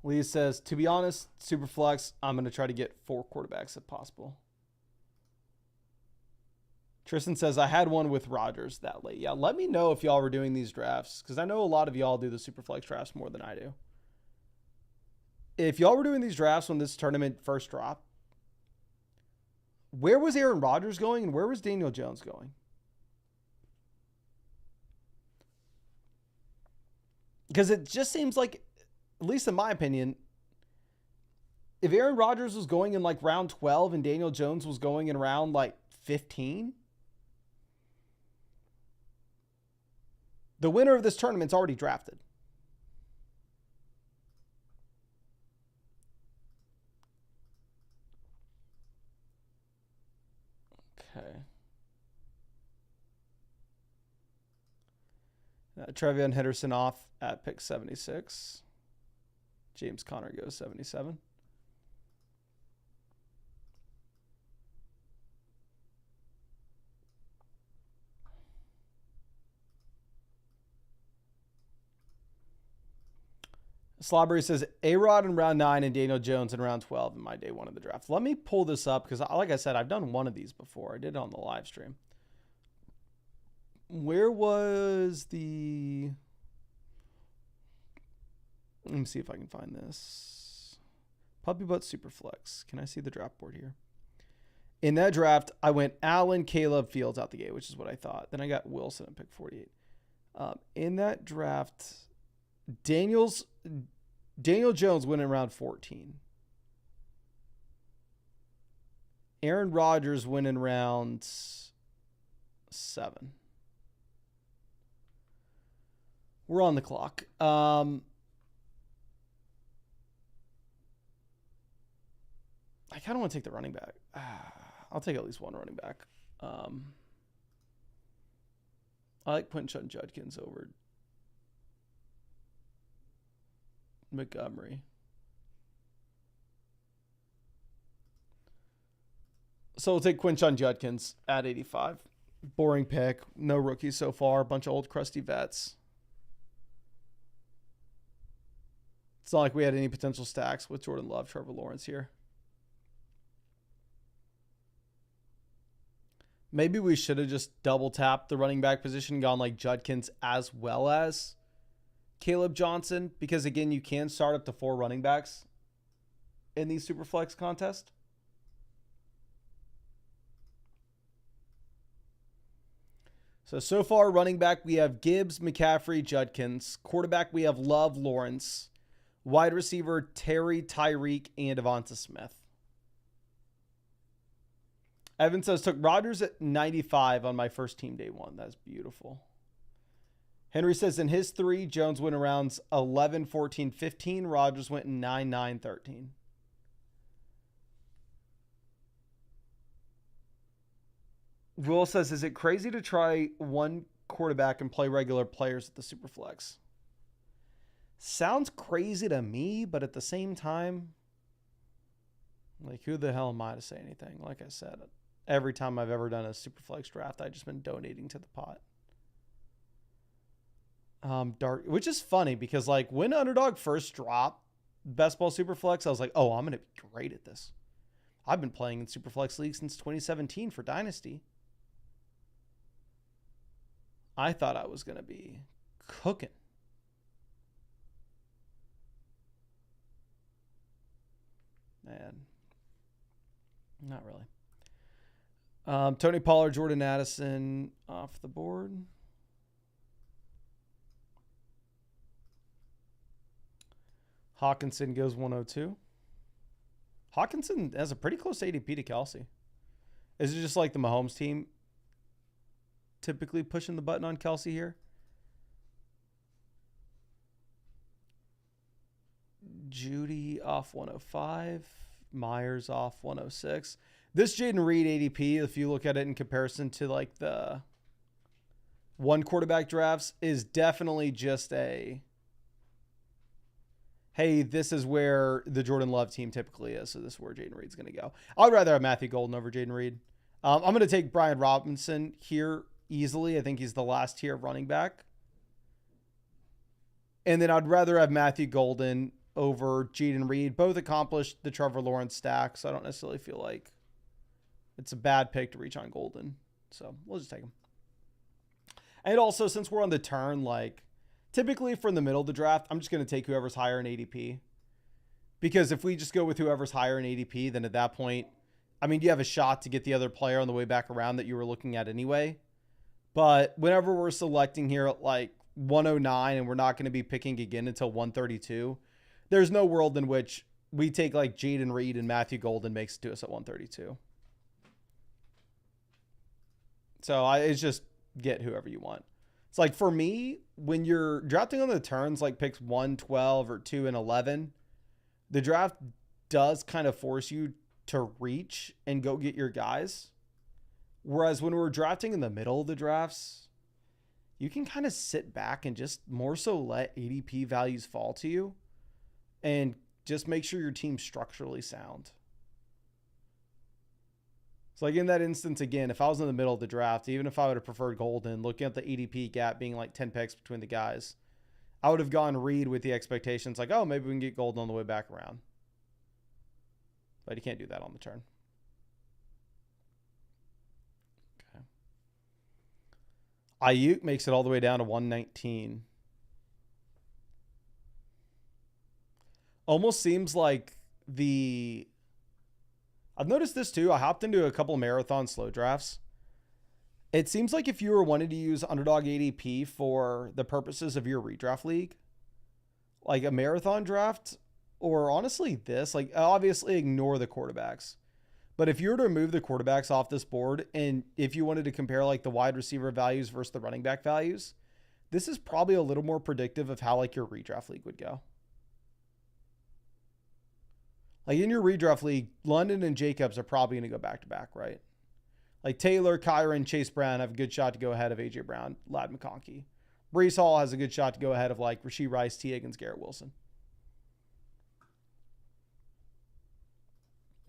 A: Lee says, to be honest, Superflex, I'm going to try to get 4 quarterbacks if possible. Tristan says, I had one with Rodgers that late. Yeah, let me know if y'all were doing these drafts, because I know a lot of y'all do the Superflex drafts more than I do. If y'all were doing these drafts when this tournament first dropped, where was Aaron Rodgers going and where was Daniel Jones going? Because it just seems like, at least in my opinion, if Aaron Rodgers was going in like round 12 and Daniel Jones was going in round like 15, the winner of this tournament's already drafted. Okay. Trevion Henderson off at pick 76. James Conner goes 77. Slobbery says A-Rod in round 9 and Daniel Jones in round 12 in my day one of the draft. Let me pull this up because, like I said, I've done one of these before. I did it on the live stream. Where was the... Let me see if I can find this. Puppy Butt Superflex. Can I see the draft board here? In that draft, I went Allen, Caleb, Fields out the gate, which is what I thought. Then I got Wilson at pick 48. In that draft, Daniel Jones went in round 14. Aaron Rodgers went in round 7. We're on the clock. I kind of want to take the running back. I'll take at least one running back. I like Quinshon Judkins over Montgomery. So we'll take Quinshon Judkins at 85. Boring pick. No rookies so far. A bunch of old crusty vets. It's not like we had any potential stacks with Jordan Love, Trevor Lawrence here. Maybe we should have just double tapped the running back position and gone like Judkins as well as Caleb Johnson. Because again, you can start up to 4 running backs in these Superflex contests. So far, running back, we have Gibbs, McCaffrey, Judkins. Quarterback, we have Love, Lawrence. Wide receiver, Terry, Tyreek, and Devonta Smith. Evan says, took Rodgers at 95 on my first team day one. That's beautiful. Henry says, in his 3, Jones went in rounds 11, 14, 15. Rodgers went in 9, 9, 13. Will says, is it crazy to try one quarterback and play regular players at the Superflex? Sounds crazy to me, but at the same time, like, who the hell am I to say anything? Like I said, every time I've ever done a Superflex draft, I've just been donating to the pot. Dark, which is funny because, like, when Underdog first dropped Best Ball Superflex, I was like, oh, I'm going to be great at this. I've been playing in Superflex League since 2017 for Dynasty. I thought I was going to be cooking. Man, not really. Tony Pollard, Jordan Addison off the board. Hawkinson goes 102. Hawkinson has a pretty close ADP to Kelsey. Is it just like the Mahomes team typically pushing the button on Kelsey here? Judy off 105. Myers off 106. This Jaden Reed ADP, if you look at it in comparison to like the one quarterback drafts, is definitely just a, hey, this is where the Jordan Love team typically is, so this is where Jaden Reed's going to go. I'd rather have Matthew Golden over Jaden Reed. I'm going to take Brian Robinson here easily. I think he's the last tier running back. And then I'd rather have Matthew Golden over Jaden Reed. Both accomplished the Trevor Lawrence stack, so I don't necessarily feel like it's a bad pick to reach on Golden. So we'll just take him. And also, since we're on the turn, like, typically from the middle of the draft, I'm just going to take whoever's higher in ADP. Because if we just go with whoever's higher in ADP, then at that point, I mean, you have a shot to get the other player on the way back around that you were looking at anyway. But whenever we're selecting here at like 109 and we're not going to be picking again until 132, there's no world in which we take like Jaden Reed and Matthew Golden makes it to us at 132. So it's just get whoever you want. It's like, for me, when you're drafting on the turns, like picks 1, 12, or 2 and 11, the draft does kind of force you to reach and go get your guys. Whereas when we're drafting in the middle of the drafts, you can kind of sit back and just more so let ADP values fall to you and just make sure your team's structurally sound. So like in that instance, again, if I was in the middle of the draft, even if I would have preferred Golden, looking at the ADP gap being like 10 picks between the guys, I would have gone read with the expectations like, oh, maybe we can get gold on the way back around. But you can't do that on the turn. Okay. Ayuk makes it all the way down to 119. Almost seems like I've noticed this too. I hopped into a couple of marathon slow drafts. It seems like if you were wanting to use Underdog ADP for the purposes of your redraft league, like a marathon draft, or honestly this, like obviously ignore the quarterbacks. But if you were to remove the quarterbacks off this board, and if you wanted to compare like the wide receiver values versus the running back values, this is probably a little more predictive of how like your redraft league would go. Like in your redraft league, London and Jacobs are probably going to go back to back, right? Like Taylor, Kyron, Chase Brown have a good shot to go ahead of A.J. Brown, Ladd McConkey. Breece Hall has a good shot to go ahead of like Rashee Rice, T. Higgins, Garrett Wilson.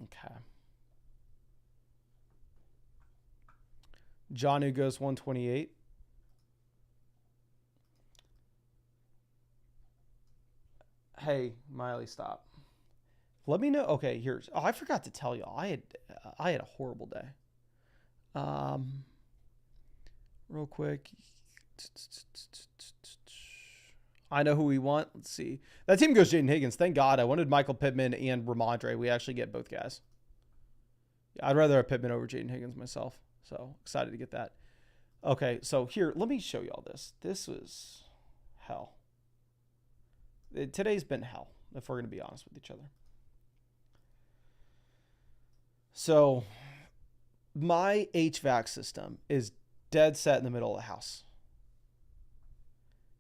A: Okay. Jonnu goes 128. Hey, Miley, stop. Let me know. Okay, here's. Oh, I forgot to tell y'all. I had a horrible day. Real quick. I know who we want. Let's see. That team goes Jaden Higgins. Thank God. I wanted Michael Pittman and Ramondre. We actually get both guys. Yeah, I'd rather have Pittman over Jaden Higgins myself. So excited to get that. Okay, so here, let me show y'all this. This was hell. Today's been hell, if we're going to be honest with each other. So my HVAC system is dead set in the middle of the house.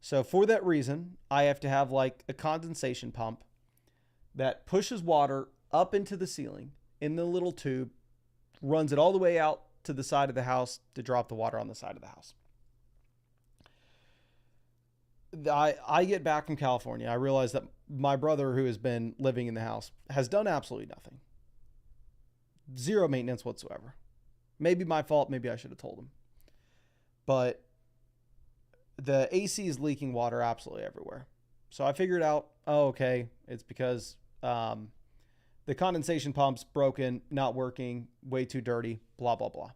A: So for that reason, I have to have like a condensation pump that pushes water up into the ceiling in the little tube, runs it all the way out to the side of the house to drop the water on the side of the house. I get back from California. I realize that my brother, who has been living in the house, has done absolutely nothing. Zero maintenance whatsoever. Maybe my fault. Maybe I should have told him. But the AC is leaking water absolutely everywhere. So I figured out, oh, okay, it's because the condensation pump's broken, not working, way too dirty, blah, blah, blah.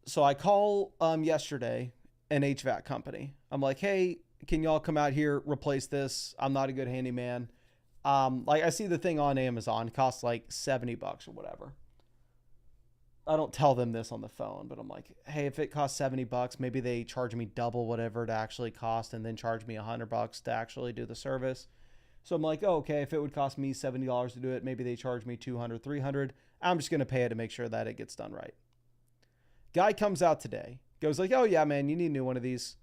A: So I call yesterday an HVAC company. I'm like, hey, can y'all come out here, replace this? I'm not a good handyman. Like I see the thing on Amazon, it costs like $70 or whatever. I don't tell them this on the phone, but I'm like, hey, if it costs $70, maybe they charge me double whatever to actually cost and then charge me $100 to actually do the service. So I'm like, oh, okay, if it would cost me $70 to do it, maybe they charge me $200, $300. I'm just going to pay it to make sure that it gets done right. Guy comes out today, goes like, oh yeah, man, you need a new one of these.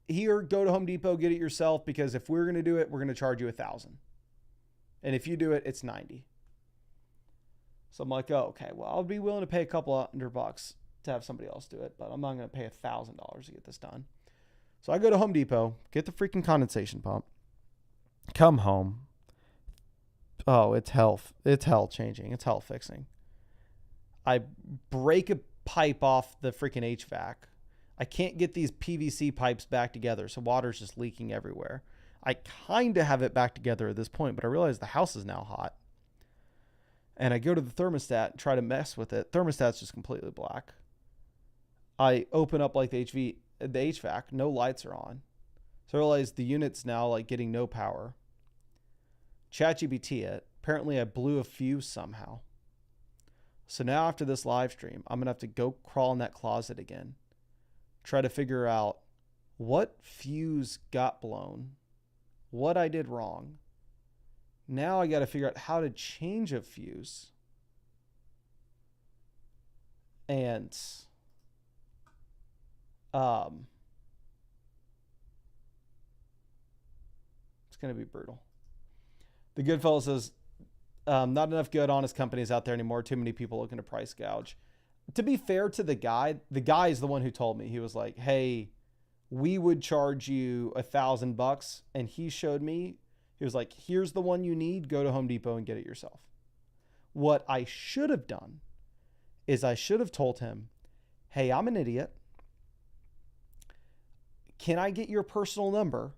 A: Here, go to Home Depot, get it yourself, because if we're going to do it, we're going to charge you $1,000. And if you do it, it's $90. So I'm like, oh, okay, well, I'll be willing to pay a couple of $100 to have somebody else do it, but I'm not going to pay $1,000 to get this done. So I go to Home Depot, get the freaking condensation pump, come home. Oh, it's hell. It's hell changing. It's hell fixing. I break a pipe off the freaking HVAC. I can't get these PVC pipes back together, so water's just leaking everywhere. I kind of have it back together at this point, but I realize the house is now hot. And I go to the thermostat and try to mess with it. Thermostat's just completely black. I open up like the HVAC, no lights are on. So I realize the unit's now like getting no power. ChatGPT it. Apparently I blew a fuse somehow. So now after this live stream, I'm going to have to go crawl in that closet again. Try to figure out what fuse got blown, what I did wrong. Now I got to figure out how to change a fuse. And it's going to be brutal. The good fellow says, not enough good, honest companies out there anymore. Too many people looking to price gouge. To be fair to the guy is the one who told me. He was like, hey, we would charge you $1,000. And he showed me, he was like, here's the one you need. Go to Home Depot and get it yourself. What I should have done is I should have told him, hey, I'm an idiot. can I get your personal number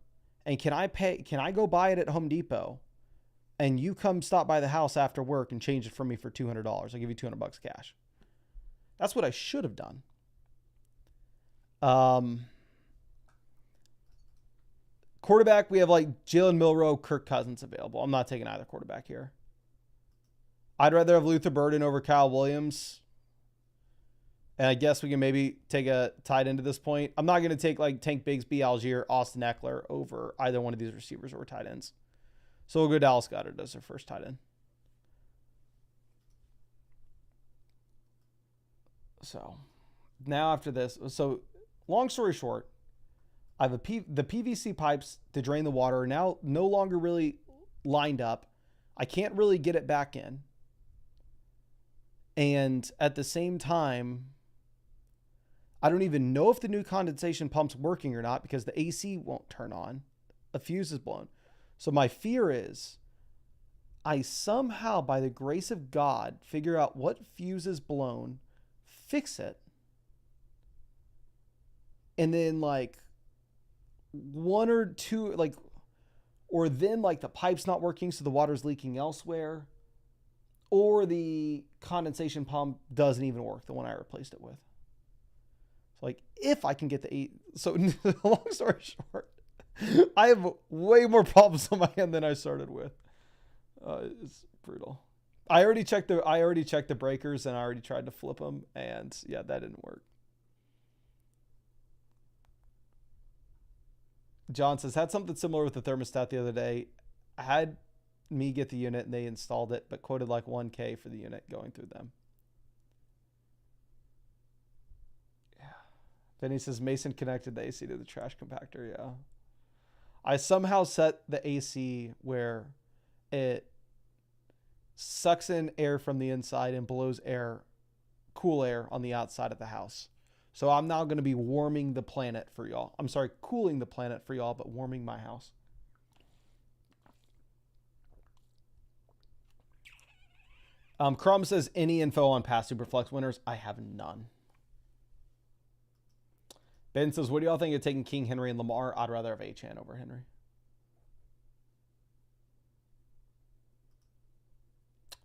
A: and can I go buy it at Home Depot and you come stop by the house after work and change it for me for $200? I'll give you $200 cash. That's what I should have done. Quarterback, we have like Jalen Milroe, Kirk Cousins available. I'm not taking either quarterback here. I'd rather have Luther Burden over Kyle Williams. And I guess we can maybe take a tight end to this point. I'm not going to take like Tank Bigsby, Algier, Austin Eckler over either one of these receivers or tight ends. So we'll go Dallas Goedert as our first tight end. So now after this, so long story short, I have the PVC pipes to drain the water are now no longer really lined up. I can't really get it back in. And at the same time, I don't even know if the new condensation pump's working or not because the AC won't turn on. A fuse is blown. So my fear is I somehow, by the grace of God, figure out what fuse is blown, fix it, and then like one or two, like, or then like the pipe's not working so the water's leaking elsewhere, or the condensation pump doesn't even work, the one I replaced it with. So like if I can get the 8, so long story short, I have way more problems on my hand than I started with. It's brutal. I already checked the breakers and I already tried to flip them, and yeah, that didn't work. John says, had something similar with the thermostat the other day. I had me get the unit and they installed it, but quoted like $1,000 for the unit going through them. Yeah. Vinny says, Mason connected the AC to the trash compactor. Yeah. I somehow set the AC where it sucks in air from the inside and blows air, cool air on the outside of the house. So I'm now going to be warming the planet for y'all. I'm sorry, cooling the planet for y'all, but warming my house. Crumb says, any info on past Superflex winners? I have none. Ben says, what do y'all think of taking King Henry and Lamar? I'd rather have Achane over Henry.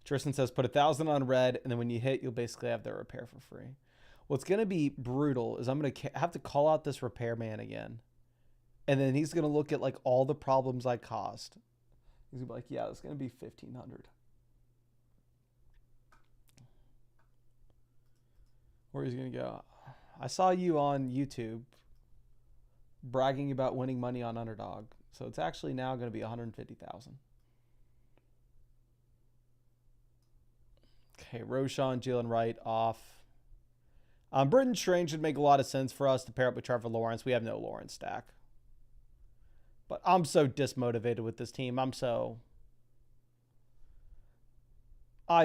A: Tristan says, put 1,000 on red, and then when you hit, you'll basically have their repair for free. What's going to be brutal is I'm going to have to call out this repairman again. And then he's going to look at like all the problems I caused. He's going to be like, yeah, it's going to be 1,500. Or he's going to go, I saw you on YouTube bragging about winning money on Underdog. So it's actually now going to be 150,000. Okay, Roshan, Jalen Wright off. Britton Strange would make a lot of sense for us to pair up with Trevor Lawrence. We have no Lawrence stack. But I'm so dismotivated with this team. I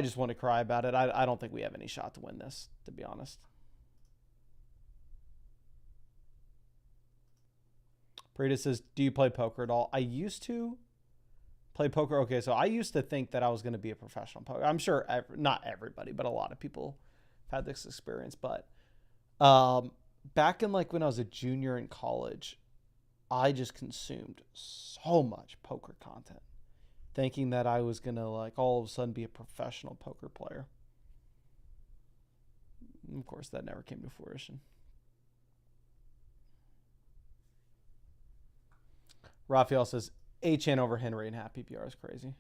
A: just want to cry about it. I don't think we have any shot to win this, to be honest. Prita says, do you play poker at all? I used to play poker. Okay, so I used to think that I was going to be a professional poker. I'm sure not everybody, but a lot of people have had this experience. But back in like when I was a junior in college, I just consumed so much poker content, thinking that I was going to like all of a sudden be a professional poker player. Of course, that never came to fruition. Raphael says, Achane over Henry and half PPR is crazy.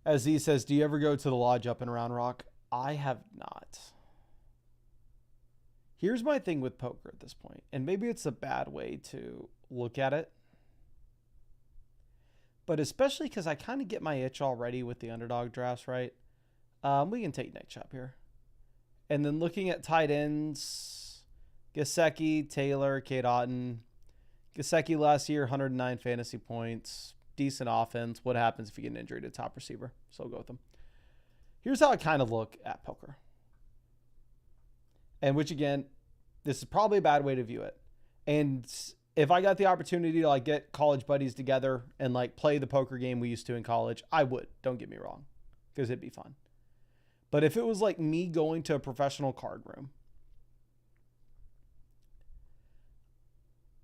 A: As Z says, do you ever go to the lodge up in Round Rock? I have not. Here's my thing with poker at this point, and maybe it's a bad way to look at it, but especially because I kind of get my itch already with the underdog drafts, right? We can take Nick Chubb here. And then looking at tight ends, Gesicki, Taylor, Cade Otton. Gesicki last year, 109 fantasy points, decent offense. What happens if you get an injury to top receiver? So I'll go with them. Here's how I kind of look at poker. And which, again, this is probably a bad way to view it. And if I got the opportunity to like get college buddies together and like play the poker game we used to in college, I would. Don't get me wrong, because it'd be fun. But if it was like me going to a professional card room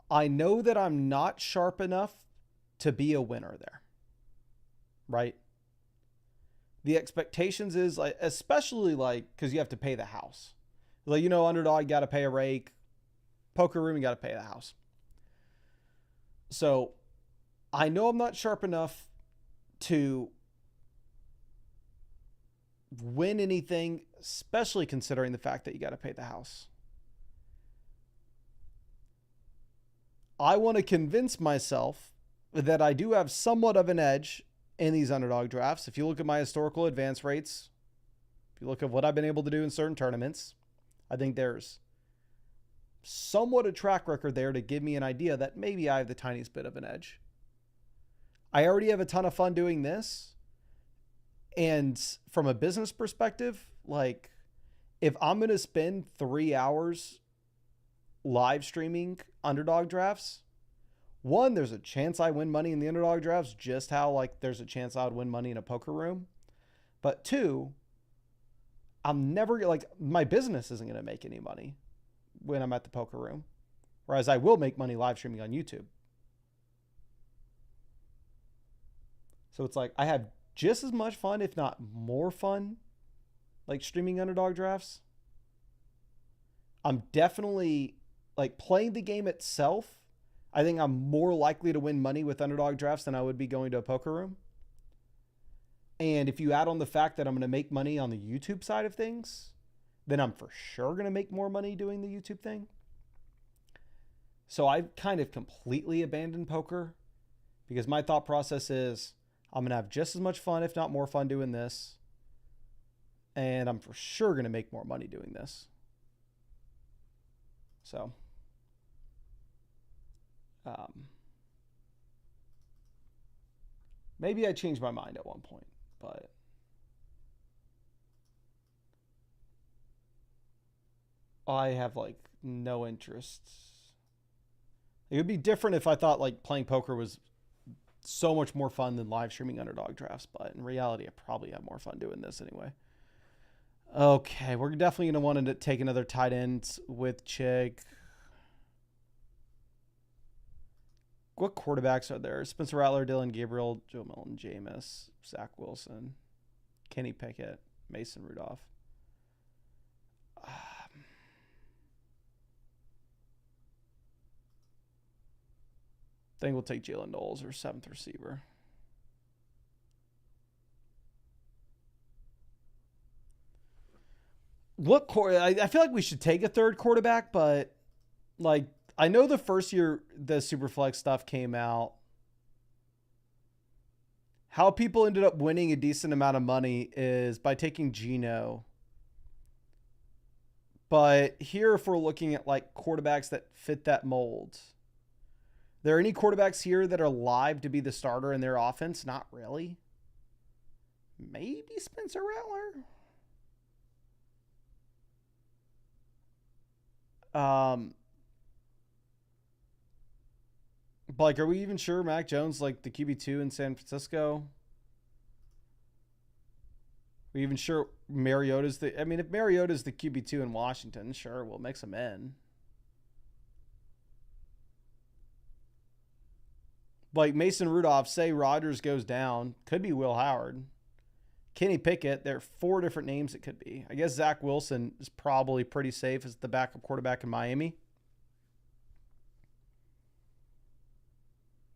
A: I know that I'm not sharp enough to be a winner there, right? The expectations is like, especially like, because you have to pay the house. Like, Underdog, you got to pay a rake. Poker room, you got to pay the house. So I know I'm not sharp enough to win anything, especially considering the fact that you got to pay the house. I want to convince myself that I do have somewhat of an edge in these underdog drafts. If you look at my historical advance rates, if you look at what I've been able to do in certain tournaments, I think there's somewhat a track record there to give me an idea that maybe I have the tiniest bit of an edge. I already have a ton of fun doing this. And from a business perspective, like, if I'm going to spend 3 hours live streaming underdog drafts, one, there's a chance I win money in the underdog drafts, just how like there's a chance I would win money in a poker room. But two, I'm never like, my business isn't going to make any money when I'm at the poker room, whereas I will make money live streaming on YouTube. So it's like I have just as much fun, if not more fun, like streaming underdog drafts. I'm definitely like playing the game itself. I think I'm more likely to win money with underdog drafts than I would be going to a poker room. And if you add on the fact that I'm going to make money on the YouTube side of things, then I'm for sure going to make more money doing the YouTube thing. So I've kind of completely abandoned poker because my thought process is I'm going to have just as much fun, if not more fun doing this. And I'm for sure going to make more money doing this. So, maybe I changed my mind at one point, but I have like no interest. It would be different if I thought like playing poker was so much more fun than live streaming underdog drafts, but in reality, I probably have more fun doing this anyway. Okay, we're definitely going to want to take another tight end with Chig. What quarterbacks are there? Spencer Rattler, Dylan Gabriel, Joe Milton, Jameis, Zach Wilson, Kenny Pickett, Mason Rudolph. I think we'll take Jalen Knowles, or 7th receiver. I feel like we should take a third quarterback, but like I know the first year the Superflex stuff came out, how people ended up winning a decent amount of money is by taking Geno. But here, if we're looking at like quarterbacks that fit that mold, there are any quarterbacks here that are live to be the starter in their offense? Not really. Maybe Spencer Rattler. But like, are we even sure Mac Jones like the QB2 in San Francisco? Are we even sure Mariota's the? I mean, if Mariota's the QB2 in Washington, sure, we'll mix him in. Like Mason Rudolph, say Rodgers goes down, could be Will Howard. Kenny Pickett, there are 4 different names it could be. I guess Zach Wilson is probably pretty safe as the backup quarterback in Miami.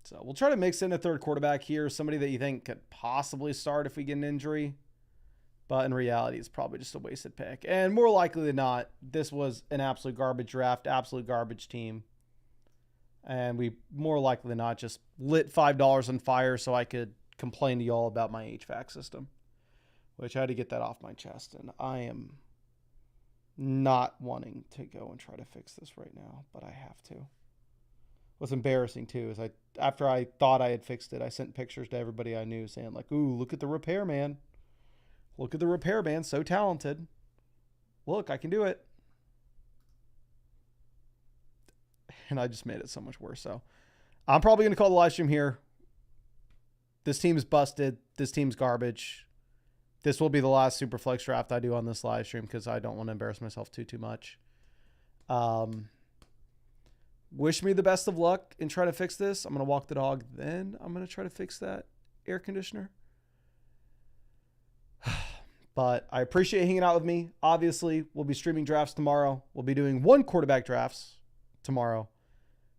A: So we'll try to mix in a third quarterback here, somebody that you think could possibly start if we get an injury. But in reality, it's probably just a wasted pick. And more likely than not, this was an absolute garbage draft, absolute garbage team. And we more likely than not just lit $5 on fire so I could complain to y'all about my HVAC system, which I had to get that off my chest. And I am not wanting to go and try to fix this right now, but I have to. What's embarrassing too is after I thought I had fixed it, I sent pictures to everybody I knew saying like, "Ooh, look at the repairman. Look at the repairman, so talented. Look, I can do it." And I just made it so much worse. So I'm probably going to call the live stream here. This team's busted. This team's garbage. This will be the last Superflex draft I do on this live stream because I don't want to embarrass myself too much. Wish me the best of luck in trying to fix this. I'm going to walk the dog. Then I'm going to try to fix that air conditioner. But I appreciate hanging out with me. Obviously, we'll be streaming drafts tomorrow. We'll be doing 1 quarterback drafts tomorrow.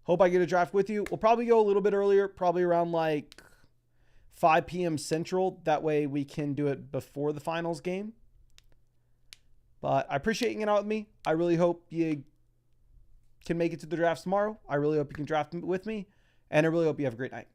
A: Hope I get a draft with you. We'll probably go a little bit earlier, probably around like 5 p.m. Central. That way we can do it before the finals game. But I appreciate hanging out with me. I really hope you can make it to the drafts tomorrow. I really hope you can draft with me. And I really hope you have a great night.